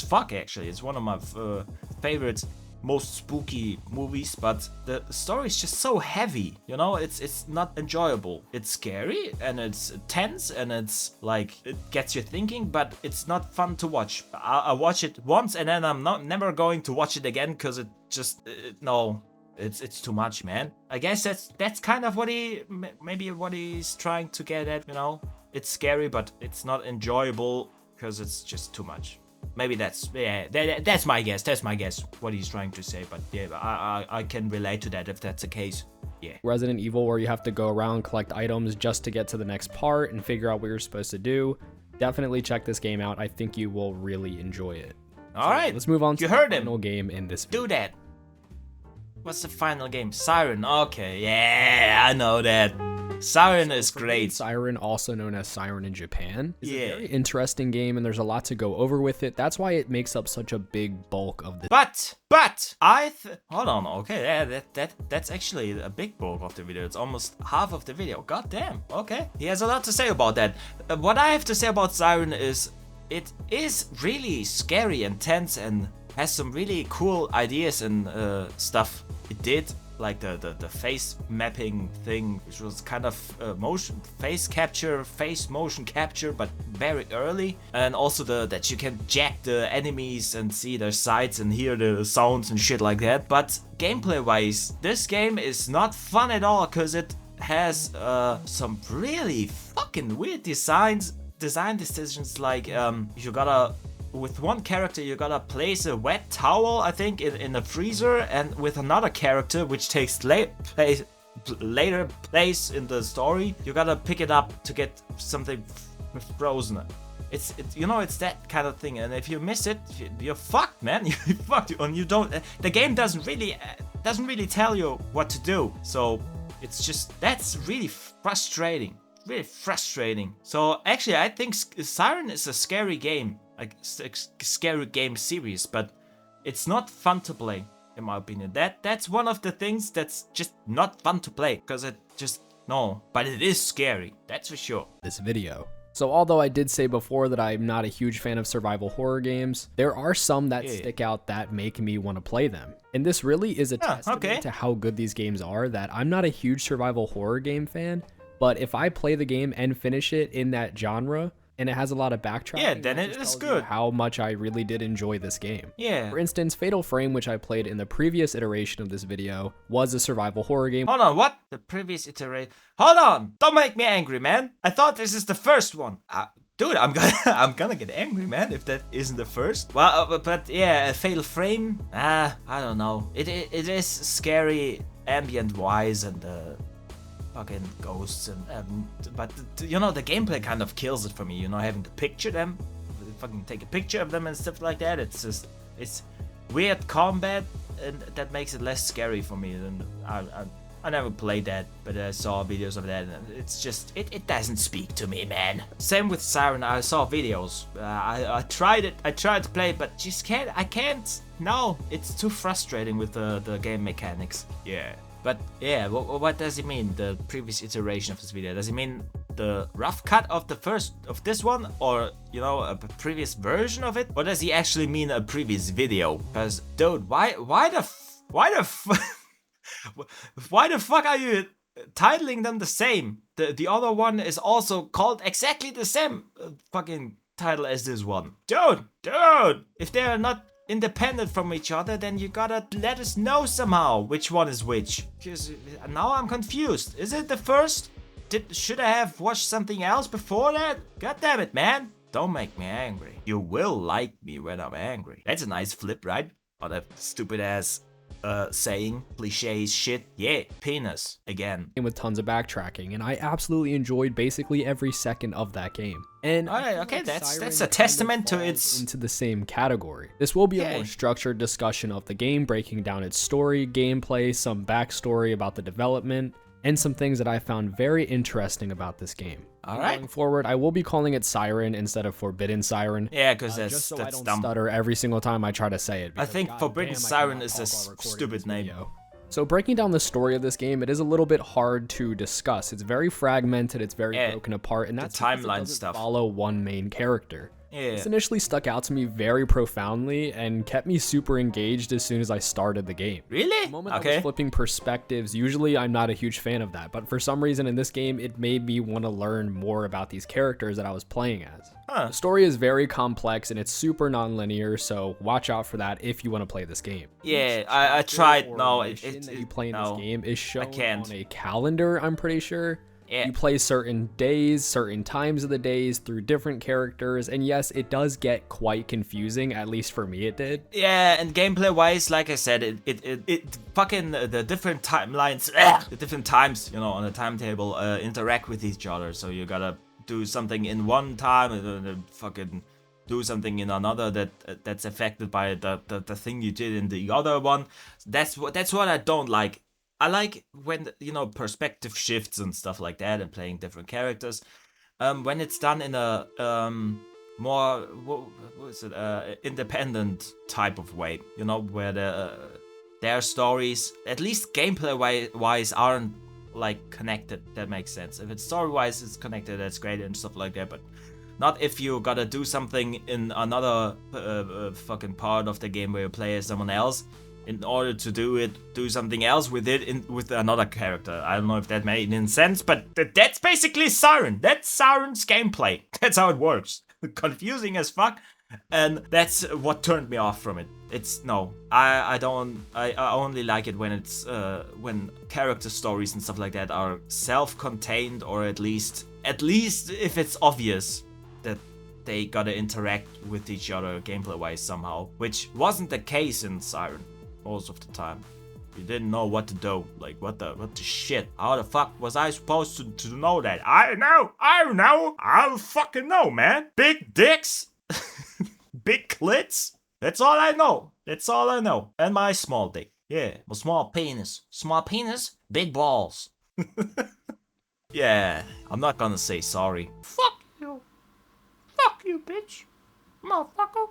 fuck. Actually, it's one of my favorite, most spooky movies. But the story is just so heavy. You know, it's not enjoyable. It's scary and it's tense and it's like it gets you thinking, but it's not fun to watch. I watch it once and then I'm never going to watch it again because it just no. It's too much, man. I guess that's kind of what he's trying to get at, you know. It's scary, but it's not enjoyable because it's just too much. Maybe that's my guess. That's my guess what he's trying to say. But yeah, I can relate to that if that's the case. Yeah. Resident Evil, where you have to go around, collect items just to get to the next part and figure out what you're supposed to do. Definitely check this game out. I think you will really enjoy it. All right, let's move on to the final him. game in this video. Do that. What's the final game? Siren. Okay, yeah, I know that. Siren is great. Siren, also known as Siren in Japan, is a very interesting game, and there's a lot to go over with it. That's why it makes up such a big bulk of the. But hold on. Okay, yeah, that's actually a big bulk of the video. It's almost half of the video. God damn. Okay, he has a lot to say about that. What I have to say about Siren is it is really scary and tense and has some really cool ideas and stuff. It did, like the face mapping thing, which was kind of face motion capture, but very early. And also that you can jack the enemies and see their sights and hear the sounds and shit like that. But gameplay wise, this game is not fun at all, because it has some really fucking weird design decisions, like you gotta, with one character you gotta place a wet towel, I think, in a freezer, and with another character, which takes later place in the story, you gotta pick it up to get something frozen. It's you know, it's that kind of thing, and if you miss it, you're fucked, man. You're fucked, and you don't. The game doesn't really tell you what to do, so it's just, that's really frustrating. Really frustrating. So actually, I think Siren is a scary game. Like scary game series, but it's not fun to play, in my opinion. That's one of the things that's just not fun to play, because it just, no, but it is scary, that's for sure. This video. So although I did say before that I'm not a huge fan of survival horror games, there are some that stick out that make me want to play them. And this really is a testament to how good these games are, that I'm not a huge survival horror game fan, But if I play the game and finish it in that genre, and it has a lot of backtracking, yeah, then that it just is tells you good. how much I really did enjoy this game. Yeah. For instance, Fatal Frame, which I played in the previous iteration of this video, was a survival horror game. Hold on, what? The previous iteration? Hold on! Don't make me angry, man. I thought this is the first one. Dude, I'm gonna I'm gonna get angry, man, if that isn't the first. Well, but yeah, Fatal Frame. I don't know. It is scary ambient wise and fucking ghosts and but you know, the gameplay kind of kills it for me. You know, having to picture them, fucking take a picture of them and stuff like that. It's weird combat, and that makes it less scary for me. And I never played that, but I saw videos of that, and it's just it doesn't speak to me, man. Same with Siren. I saw videos. I tried it. I tried to play it, but just can't. I can't. No, it's too frustrating with the game mechanics. Yeah. But yeah, what does it mean, the previous iteration of this video? Does it mean the rough cut of this one, or you know, a previous version of it? Or does he actually mean a previous video? Because dude, why the fuck are you titling them the same? The other one is also called exactly the same fucking title as this one. Dude, if they are not independent from each other, then you gotta let us know somehow which one is which. Because now I'm confused. Is it the first? Should I have watched something else before that? God damn it, man. Don't make me angry. You will like me when I'm angry. That's a nice flip, right? On that stupid ass saying, cliches shit. Yeah, penis again. And with tons of backtracking, and I absolutely enjoyed basically every second of that game. And alright, okay, that's a testament to its into the same category. This will be a more structured discussion of the game, breaking down its story, gameplay, some backstory about the development, and some things that I found very interesting about this game. Alright. Going forward, I will be calling it Siren instead of Forbidden Siren. Yeah, because just so I that's don't dumb. stutter every single time I try to say it. I think Forbidden Siren is a stupid name. So breaking down the story of this game, it is a little bit hard to discuss. It's very fragmented, it's very broken apart, and that's because it doesn't follow one main character. Yeah. This initially stuck out to me very profoundly and kept me super engaged as soon as I started the game. Really? The moment I was flipping perspectives, usually I'm not a huge fan of that, but for some reason in this game, it made me want to learn more about these characters that I was playing as. The story is very complex and it's super non-linear, so watch out for that if you want to play this game. Yeah, I tried. No, that you play in this game is shown on a calendar, I'm pretty sure. Yeah. You play certain days, certain times of the days through different characters, and yes, it does get quite confusing, at least for me it did. Yeah, and gameplay wise, like I said, it fucking the different timelines, the different times, you know, on the timetable interact with each other, so you gotta do something in one time and then fucking do something in another that's affected by the thing you did in the other one. That's what I don't like. I like when, you know, perspective shifts and stuff like that and playing different characters. When it's done in a more, independent type of way, you know, where their stories, at least gameplay wise, aren't like connected. That makes sense. If it's story wise, it's connected, that's great and stuff like that, but not if you gotta do something in another fucking part of the game where you play as someone else. In order to do something else with it with another character. I don't know if that made any sense, but that's basically Siren. That's Siren's gameplay. That's how it works. Confusing as fuck, and that's what turned me off from it. It's no, I only like it when it's when character stories and stuff like that are self-contained, or at least if it's obvious that they gotta interact with each other gameplay-wise somehow, which wasn't the case in Siren. Most of the time, you didn't know what to do. Like, what the shit? How the fuck was I supposed to know that? I don't fucking know, man. Big dicks, big clits. That's all I know. And my small dick. Yeah, my small penis, big balls. Yeah, I'm not gonna say sorry. Fuck you, bitch, motherfucker.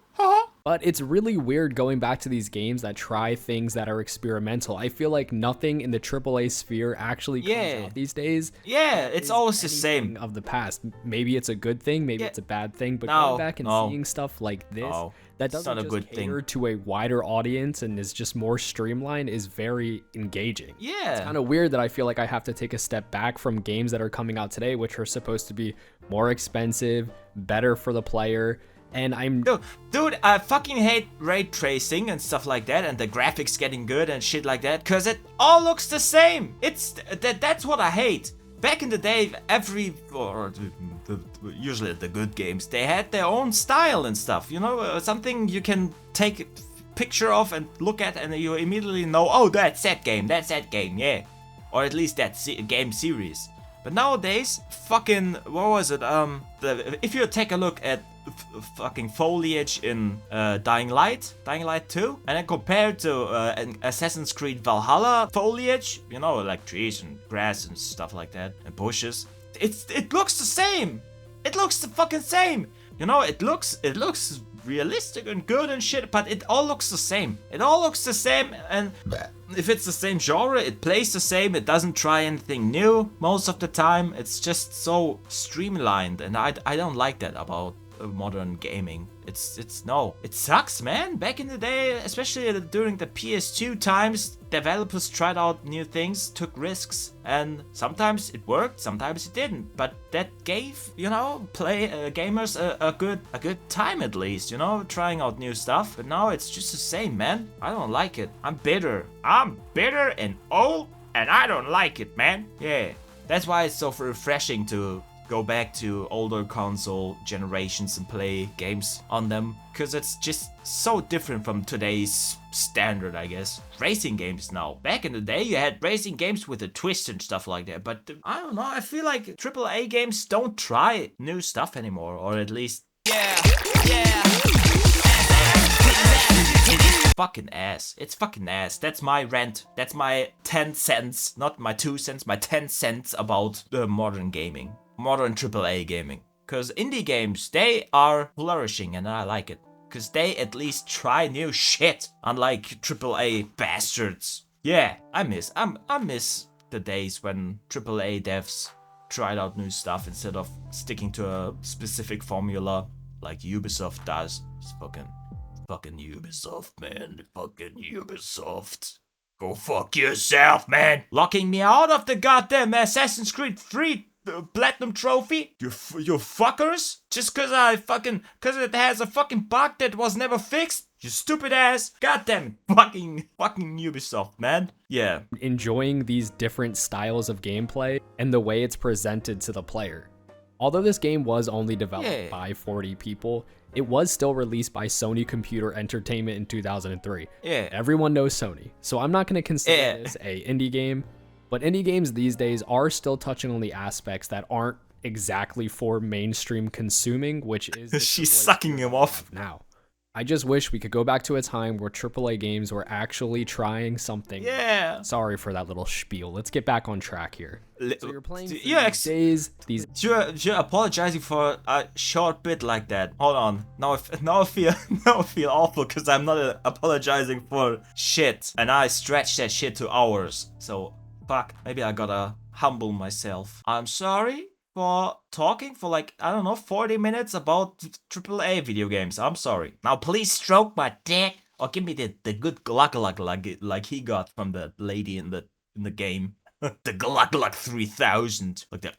But it's really weird going back to these games that try things that are experimental. I feel like nothing in the AAA sphere actually comes out these days. Yeah, it's always the same. Of the past. Maybe it's a good thing, maybe it's a bad thing, but No, going back and seeing stuff like this that doesn't not a just good cater thing. to a wider audience and is just more streamlined is very engaging. Yeah. It's kind of weird that I feel like I have to take a step back from games that are coming out today, which are supposed to be more expensive, better for the player. And I'm dude, I fucking hate ray tracing and stuff like that, and the graphics getting good and shit like that, cause it all looks the same. That's what I hate. Back in the day, usually the good games, they had their own style and stuff. You know, something you can take a picture of and look at, and you immediately know, oh, that's that game, yeah, or at least that game series. But nowadays, fucking, what was it? If you take a look at fucking foliage in Dying Light 2, and then compare it to an Assassin's Creed Valhalla foliage, you know, like trees and grass and stuff like that, and bushes, it looks the same. It looks the fucking same. You know, it looks realistic and good and shit, but it all looks the same. It all looks the same, and if it's the same genre, it plays the same. It doesn't try anything new most of the time. It's just so streamlined, and I don't like that about modern gaming. It sucks, man. Back in the day, especially during the PS2 times, developers tried out new things, took risks, and sometimes it worked, sometimes it didn't. But that gave, you know, gamers a good time at least, you know, trying out new stuff. But now it's just the same, man. I don't like it. I'm bitter and old, and I don't like it, man. Yeah, that's why it's so refreshing to go back to older console generations and play games on them, because it's just so different from today's standard, I guess. Racing games now. Back in the day, you had racing games with a twist and stuff like that, but I don't know, I feel like AAA games don't try new stuff anymore, or at least, fucking ass. It's fucking ass. That's my rant. That's my 10 cents, not my 2 cents, my 10 cents about the modern gaming. Modern AAA gaming. Because indie games, they are flourishing, and I like it. Because they at least try new shit, unlike AAA bastards. Yeah, I miss the days when AAA devs tried out new stuff instead of sticking to a specific formula like Ubisoft does. It's fucking Ubisoft, man. Fucking Ubisoft. Go fuck yourself, man. Locking me out of the goddamn Assassin's Creed 3 platinum trophy, you fuckers, just cause it has a fucking bug that was never fixed, you stupid ass, goddamn fucking Ubisoft, man. Yeah, enjoying these different styles of gameplay and the way it's presented to the player. Although this game was only developed by 40 people, it was still released by Sony Computer Entertainment in 2003. Yeah, everyone knows Sony, so I'm not gonna consider this a indie game. But indie games these days are still touching on the aspects that aren't exactly for mainstream consuming, which is she's sucking him off now. I just wish we could go back to a time where AAA games were actually trying something. Yeah. Sorry for that little spiel. Let's get back on track here. So you're playing you're apologizing for a short bit like that. Hold on. Now I feel awful because I'm not apologizing for shit, and I stretched that shit to hours. So fuck, maybe I gotta humble myself. I'm sorry for talking for like, I don't know, 40 minutes about AAA video games. I'm sorry. Now please stroke my dick or give me the good gluck like he got from the lady in the game. The gluck 3000. Like the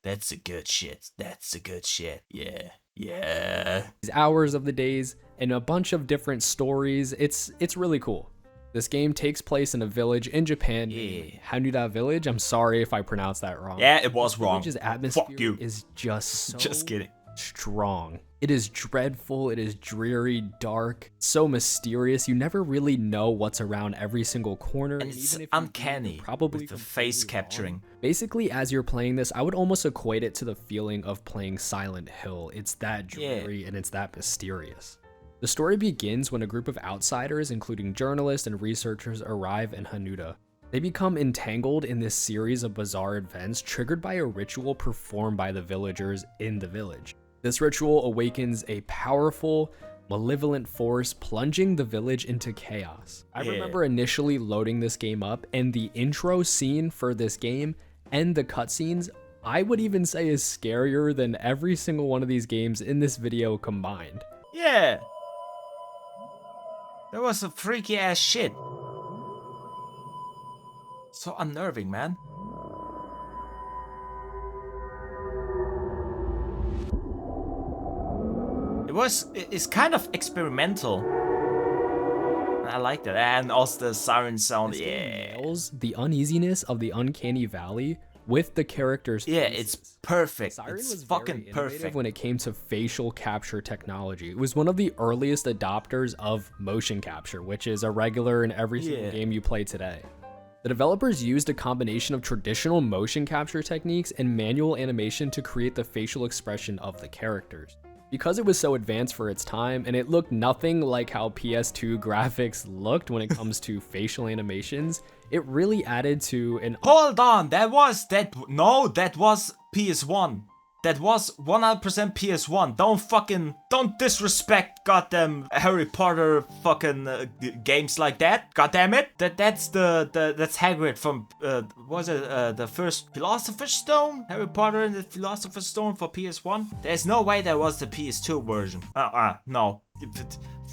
That's a good shit. That's a good shit. Yeah. Yeah. Hours of the days and a bunch of different stories. It's really cool. This game takes place in a village in Japan, Hanuda Village. I'm sorry if I pronounced that wrong. Yeah, it was wrong. The village's atmosphere Fuck you. is just kidding. Strong. It is dreadful. It is dreary, dark, so mysterious. You never really know what's around every single corner. And it's uncanny, probably with the face capturing. Basically, as you're playing this, I would almost equate it to the feeling of playing Silent Hill. It's that dreary and it's that mysterious. The story begins when a group of outsiders, including journalists and researchers, arrive in Hanuda. They become entangled in this series of bizarre events triggered by a ritual performed by the villagers in the village. This ritual awakens a powerful, malevolent force plunging the village into chaos. I remember initially loading this game up, and the intro scene for this game and the cutscenes, I would even say, is scarier than every single one of these games in this video combined. Yeah. That was some freaky ass shit. So unnerving, man. It's kind of experimental. I like that. And also the siren sound, This game nails the uneasiness of the uncanny valley with the characters' Yeah, faces. it's perfect. Siren It's was fucking very innovative perfect. when it came to facial capture technology. It was one of the earliest adopters of motion capture, which is a regular in every single game you play today. The developers used a combination of traditional motion capture techniques and manual animation to create the facial expression of the characters. Because it was so advanced for its time, and it looked nothing like how PS2 graphics looked when it comes to facial animations, it really added to an— Hold on, that was PS1. That was 100% PS1. Don't disrespect goddamn Harry Potter fucking games like that. Goddamn it. That's Hagrid from the first Philosopher's Stone? Harry Potter and the Philosopher's Stone for PS1? There's no way that was the PS2 version. No.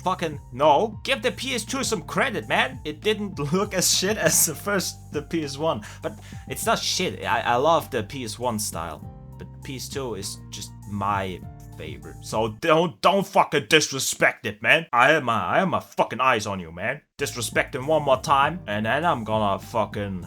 Fucking no. Give the PS2 some credit, man. It didn't look as shit as the PS1. But it's not shit. I love the PS1 style. But PS2 is just my favorite. So don't fucking disrespect it, man. I have my fucking eyes on you, man. Disrespect him one more time, and then I'm gonna fucking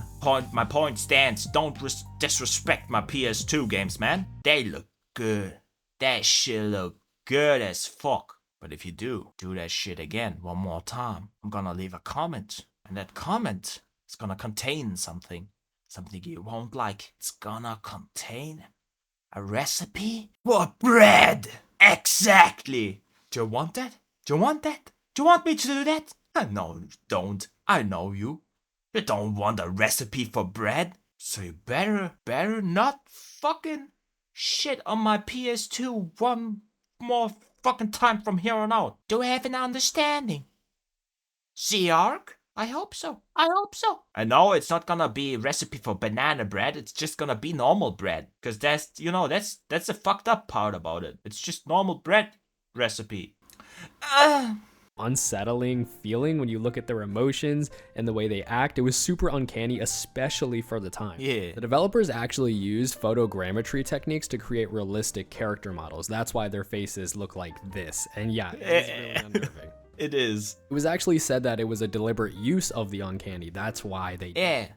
my point stands. Don't disrespect my PS2 games, man. They look good. That shit look good as fuck. But if you do that shit again one more time, I'm gonna leave a comment, and that comment is gonna contain something you won't like. It's gonna contain a recipe for bread! Exactly! Do you want that? Do you want that? Do you want me to do that? No, you don't. I know you. You don't want a recipe for bread. So you better not fucking shit on my PS2 one more fucking time from here on out. Do we have an understanding? Arc? I hope so. I know it's not gonna be a recipe for banana bread. It's just gonna be normal bread. Cause that's the fucked up part about it. It's just normal bread recipe. Unsettling feeling when you look at their emotions and the way they act. It was super uncanny, especially for the time. Yeah. The developers actually used photogrammetry techniques to create realistic character models. That's why their faces look like this. And yeah, it was really unnerving. It is. It was actually said that it was a deliberate use of the uncanny. That's why they did.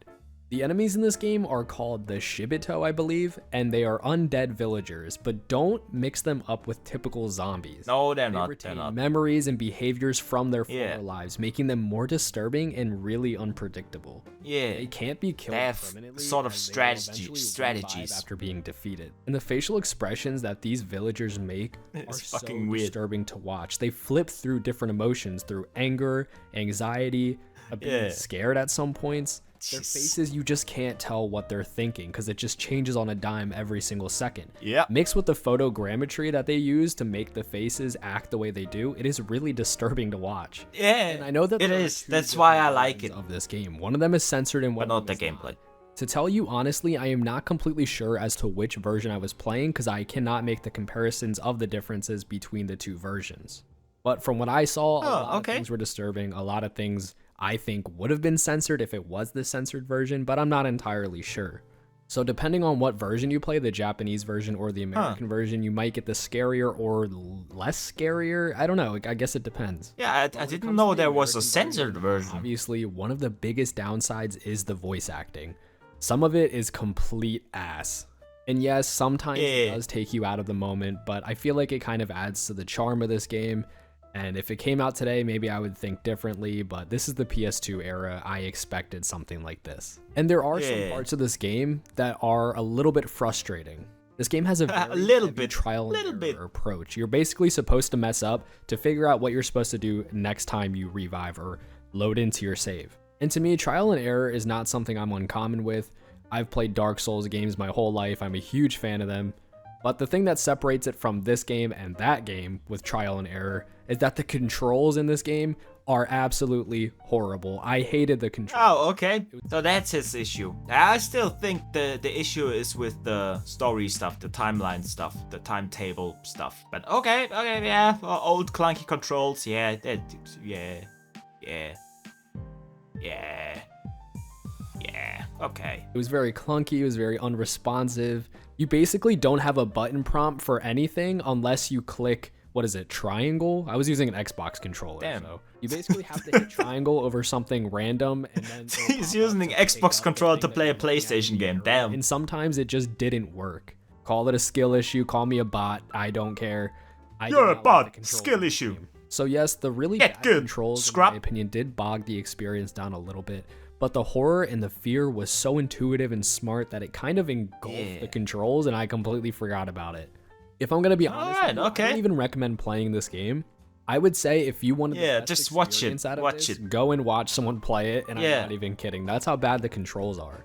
The enemies in this game are called the Shibito, I believe, and they are undead villagers, but don't mix them up with typical zombies. No, they're They not. retain They're not. memories and behaviors from their former lives, making them more disturbing and really unpredictable. Yeah. They can't be killed They have permanently, sort of as they will eventually strategies. revive after being defeated. And the facial expressions that these villagers make are It's so fucking weird. disturbing to watch. They flip through different emotions, through anger, anxiety, being scared at some points. Their faces, you just can't tell what they're thinking because it just changes on a dime every single second. Yeah. Mixed with the photogrammetry that they use to make the faces act the way they do, it is really disturbing to watch. Yeah. And I know that it there are is. two That's why I different like versions it. of this game. One of them is censored and one But of not them the is gameplay. To tell you honestly, I am not completely sure as to which version I was playing because I cannot make the comparisons of the differences between the two versions. But from what I saw, a lot of things were disturbing. A lot of things I think would have been censored if it was the censored version, but I'm not entirely sure. So depending on what version you play, the Japanese version or the American version, you might get the scarier or less scarier. I don't know. I guess it depends. Yeah, I didn't know there was a censored version. Obviously, one of the biggest downsides is the voice acting. Some of it is complete ass. And yes, sometimes it does take you out of the moment, but I feel like it kind of adds to the charm of this game. And if it came out today, maybe I would think differently, but this is the PS2 era. I expected something like this. And there are some parts of this game that are a little bit frustrating. This game has a very trial and error approach. You're basically supposed to mess up to figure out what you're supposed to do next time you revive or load into your save. And to me, trial and error is not something I'm uncommon with. I've played Dark Souls games my whole life. I'm a huge fan of them. But the thing that separates it from this game and that game with trial and error is that the controls in this game are absolutely horrible. I hated the controls. Oh, okay. So that's his issue. I still think the issue is with the story stuff, the timeline stuff, the timetable stuff. But okay, yeah. Old clunky controls, yeah, okay. It was very clunky, it was very unresponsive. You basically don't have a button prompt for anything unless you click, what is it, triangle? I was using an Xbox controller, so you basically have to hit triangle over something random, and then he's using an Xbox controller to play a PlayStation game, damn. And sometimes it just didn't work. Call it a skill issue, call me a bot, I don't care. You're a bot, skill issue. So yes, the really bad controls, in my opinion, did bog the experience down a little bit. But the horror and the fear was so intuitive and smart that it kind of engulfed the controls, and I completely forgot about it. If I'm gonna be honest, I don't even recommend playing this game. I would say if you wanted the best just watch it. Watch it. Go and watch someone play it, and I'm not even kidding. That's how bad the controls are.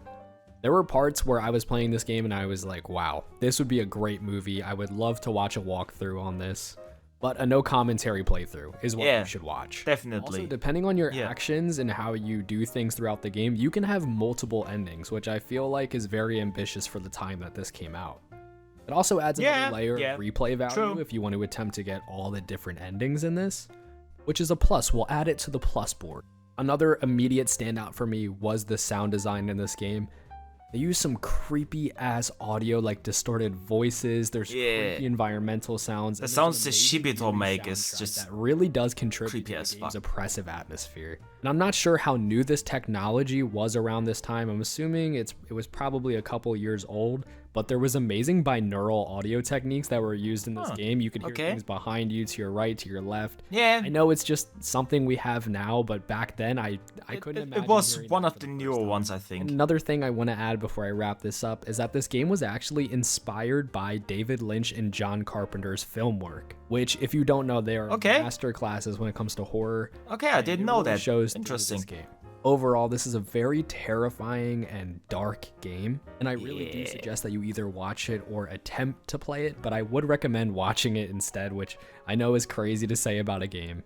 There were parts where I was playing this game and I was like, wow, this would be a great movie. I would love to watch a walkthrough on this. But a no commentary playthrough is what you should watch. Definitely. Also, depending on your actions and how you do things throughout the game, you can have multiple endings, which I feel like is very ambitious for the time that this came out. It also adds another layer of replay value if you want to attempt to get all the different endings in this, which is a plus. We'll add it to the plus board. Another immediate standout for me was the sound design in this game. They use some creepy ass audio, like distorted voices. There's creepy environmental sounds. The sounds the Shibito make is just that really does contribute to the game's oppressive atmosphere. And I'm not sure how new this technology was around this time. I'm assuming it was probably a couple years old, but there was amazing binaural audio techniques that were used in this game. You could hear things behind you, to your right, to your left. Yeah. I know it's just something we have now, but back then I couldn't imagine. It was one of the newer ones, I think. And another thing I want to add before I wrap this up is that this game was actually inspired by David Lynch and John Carpenter's film work, which, if you don't know, they are master classes when it comes to horror. Okay, I didn't know that. Shows interesting. This game. Overall, this is a very terrifying and dark game, and I really do suggest that you either watch it or attempt to play it, but I would recommend watching it instead, which I know is crazy to say about a game.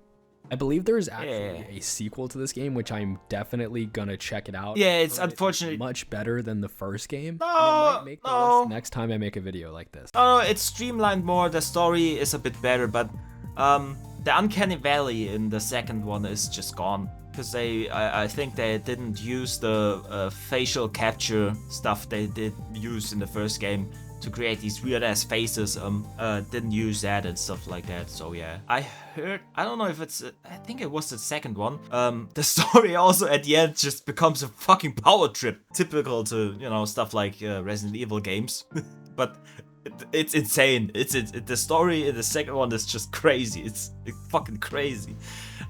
I believe there is actually a sequel to this game, which I'm definitely gonna check it out. Yeah, it's unfortunately much better than the first game. No, and it might make the list next time I make a video like this. Oh, it's streamlined more. The story is a bit better, but the uncanny valley in the second one is just gone. Because I think they didn't use the facial capture stuff they did use in the first game to create these weird ass faces. Didn't use that and stuff like that. So yeah, I heard. I don't know if it's. I think it was the second one. The story also at the end just becomes a fucking power trip, typical to stuff like Resident Evil games. But it's insane. The story in the second one is just crazy. It's fucking crazy.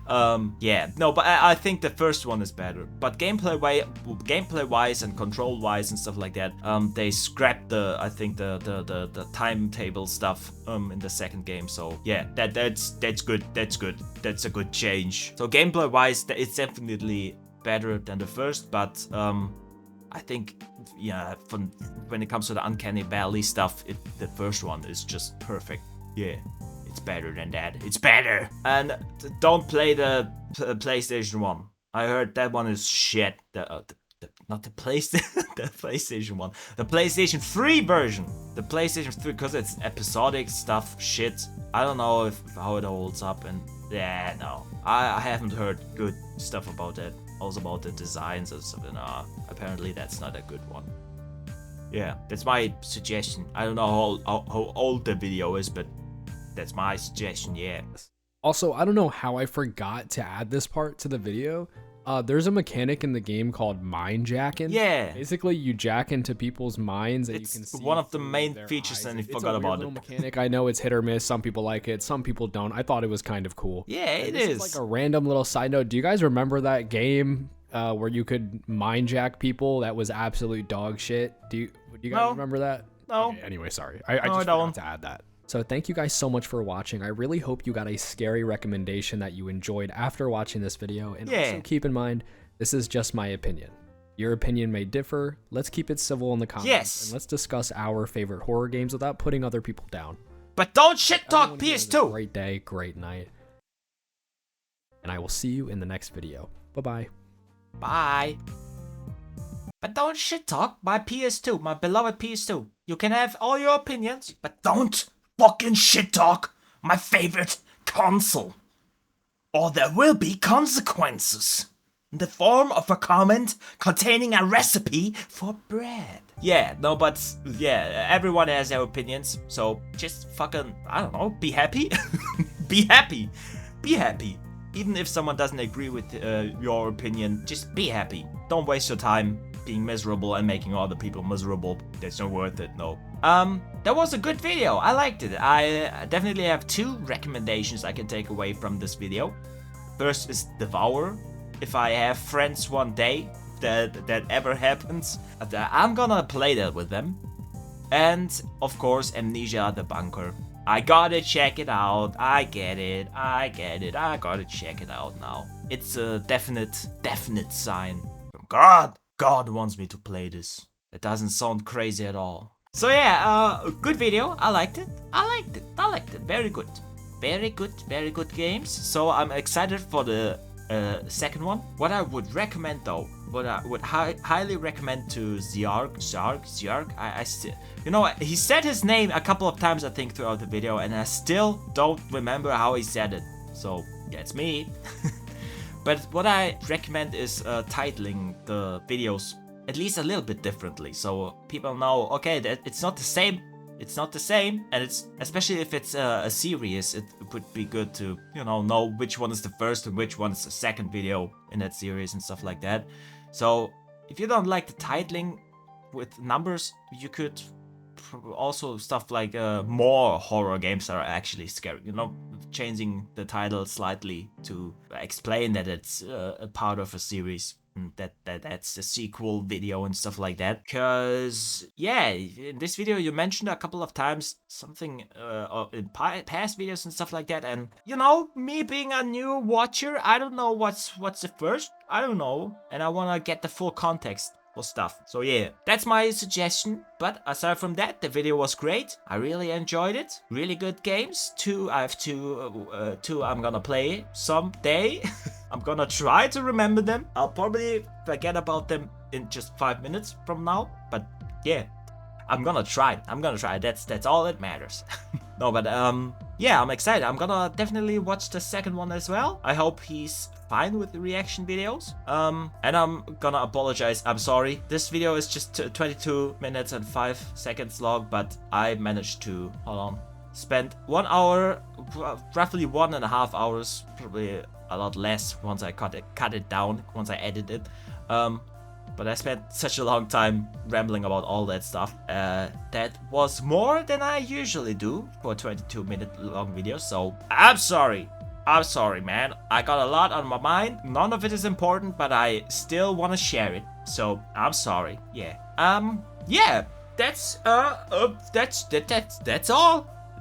But I think the first one is better. But gameplay wise and control wise and stuff like that, they scrapped the timetable stuff in the second game. So yeah, that's good. That's a good change. So gameplay wise, it's definitely better than the first, but I think when it comes to the uncanny valley stuff, the first one is just perfect. Yeah. It's better than that. It's better. And don't play the PlayStation 1. I heard that one is shit. Not the PlayStation, the PlayStation 1. The PlayStation 3 version. The PlayStation 3, because it's episodic stuff, shit. I don't know how it holds up, and no. I haven't heard good stuff about that. Also about the designs and stuff, and apparently that's not a good one. Yeah, that's my suggestion. I don't know how old the video is, but that's my suggestion, yeah. Also, I don't know how I forgot to add this part to the video. There's a mechanic in the game called mind jacking. Yeah. Basically, you jack into people's minds and you can see one of the main features, and you forgot about it. Mechanic. I know it's hit or miss. Some people like it, some people don't. I thought it was kind of cool. Yeah, it is. Like a random little side note. Do you guys remember that game where you could mind jack people? That was absolute dog shit. Do you guys remember that? No. Okay, anyway, sorry. I just forgot to add that. So thank you guys so much for watching. I really hope you got a scary recommendation that you enjoyed after watching this video. And also keep in mind, this is just my opinion. Your opinion may differ. Let's keep it civil in the comments. Yes. And let's discuss our favorite horror games without putting other people down. But don't shit talk Everyone here has a PS2. Great day, great night. And I will see you in the next video. Bye-bye. Bye. But don't shit talk my PS2, my beloved PS2. You can have all your opinions, but don't fucking shit talk my favorite console. Or there will be consequences. In the form of a comment containing a recipe for bread. Yeah, no, but yeah, everyone has their opinions. So just fucking, I don't know, be happy. Be happy. Be happy. Even if someone doesn't agree with your opinion, just be happy. Don't waste your time being miserable and making other people miserable. That's not worth it, no. That was a good video. I liked it. I definitely have 2 recommendations I can take away from this video. First is Devour. If I have friends one day that ever happens, I'm gonna play that with them. And of course, Amnesia the Bunker. I gotta check it out. I get it. I gotta check it out now. It's a definite sign from God. God wants me to play this. It doesn't sound crazy at all. So yeah, good video. I liked it. Very good. Very good games. So I'm excited for the second one. What I would recommend though, what I would highly recommend to Zark, I still, you know, he said his name a couple of times I think throughout the video, and I still don't remember how he said it. So yeah, it's me. But what I recommend is titling the videos at least a little bit differently, so people know, okay, that it's not the same. It's not the same, and it's especially if it's a series, it would be good to, you know which one is the first and which one is the second video in that series and stuff like that. So if you don't like the titling with numbers, you could also stuff like more horror games that are actually scary, you know, changing the title slightly to explain that it's a part of a series. That's a sequel video and stuff like that. Because yeah, in this video you mentioned a couple of times something in past videos and stuff like that, and you know, me being a new watcher, I don't know what's the first, I don't know, and I want to get the full context for stuff. So yeah, that's my suggestion. But aside from that, the video was great. I really enjoyed it. Really good games. I have two I'm gonna play someday. I'm gonna try to remember them. I'll probably forget about them in just 5 minutes from now. But yeah, I'm gonna try. That's all that matters. No, but yeah, I'm excited. I'm gonna definitely watch the second one as well. I hope he's fine with the reaction videos. And I'm gonna apologize. I'm sorry. This video is just 22 minutes and 5 seconds long, but I managed to, hold on, spend 1 hour, roughly 1.5 hours, probably a lot less once I cut it down, once I edit it. But I spent such a long time rambling about all that stuff. That was more than I usually do for a 22-minute long video, so I'm sorry. I'm sorry, man. I got a lot on my mind. None of it is important, but I still want to share it. So I'm sorry. Yeah. Yeah. That's all.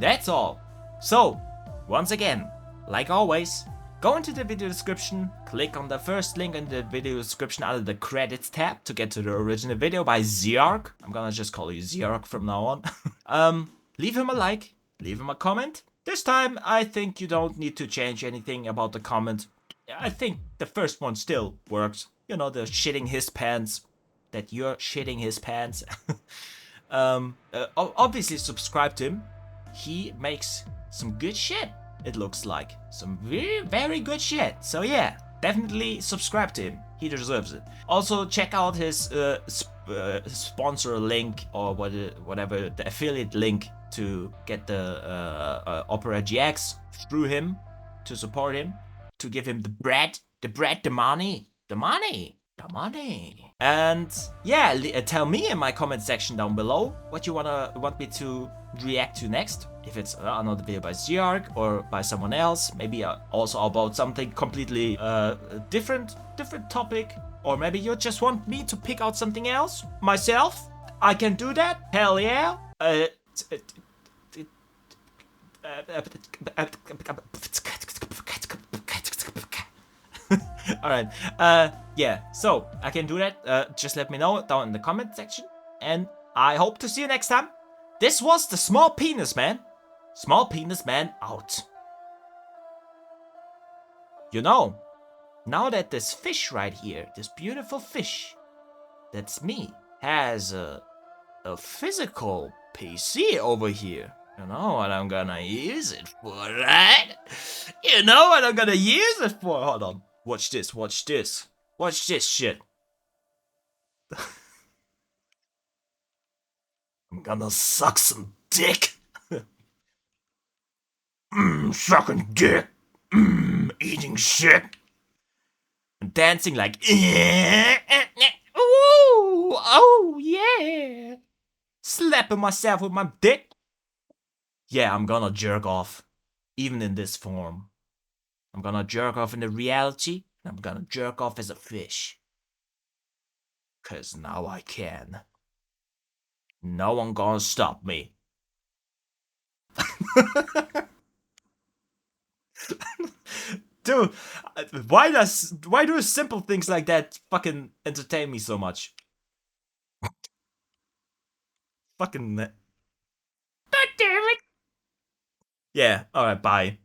That's all. So once again, like always, go into the video description, click on the first link in the video description under the credits tab to get to the original video by Zark. I'm gonna just call you Zark from now on. Leave him a like, leave him a comment. This time, I think you don't need to change anything about the comment. I think the first one still works. You know, the shitting his pants. That you're shitting his pants. Obviously subscribe to him. He makes some good shit. It looks like some very, very good shit. So yeah, definitely subscribe to him. He deserves it. Also check out his sponsor link or whatever, the affiliate link to get the Opera GX through him, to support him, to give him the bread, the money. And yeah, tell me in my comment section down below what you want me to react to next. If it's another video by Zark or by someone else, maybe also about something completely different topic, or maybe you just want me to pick out something else myself. I can do that. Hell yeah. All right. yeah, so I can do that. Just let me know down in the comment section. And I hope to see you next time. This was the Small Penis Man. Small Penis Man out. You know, now that this fish right here, this beautiful fish, that's me, has a physical PC over here. You know what I'm gonna use it for, right? You know what I'm gonna use it for. Hold on. Watch this, watch this. Watch this shit. I'm gonna suck some dick. Sucking dick. Eating shit. And dancing like, ooh, oh yeah. Slapping myself with my dick. Yeah, I'm gonna jerk off. Even in this form. I'm gonna jerk off in the reality. And I'm gonna jerk off as a fish. Cause now I can. No one gonna stop me. Dude, why do simple things like that fucking entertain me so much? Fucking. God damn it. Yeah, alright, bye.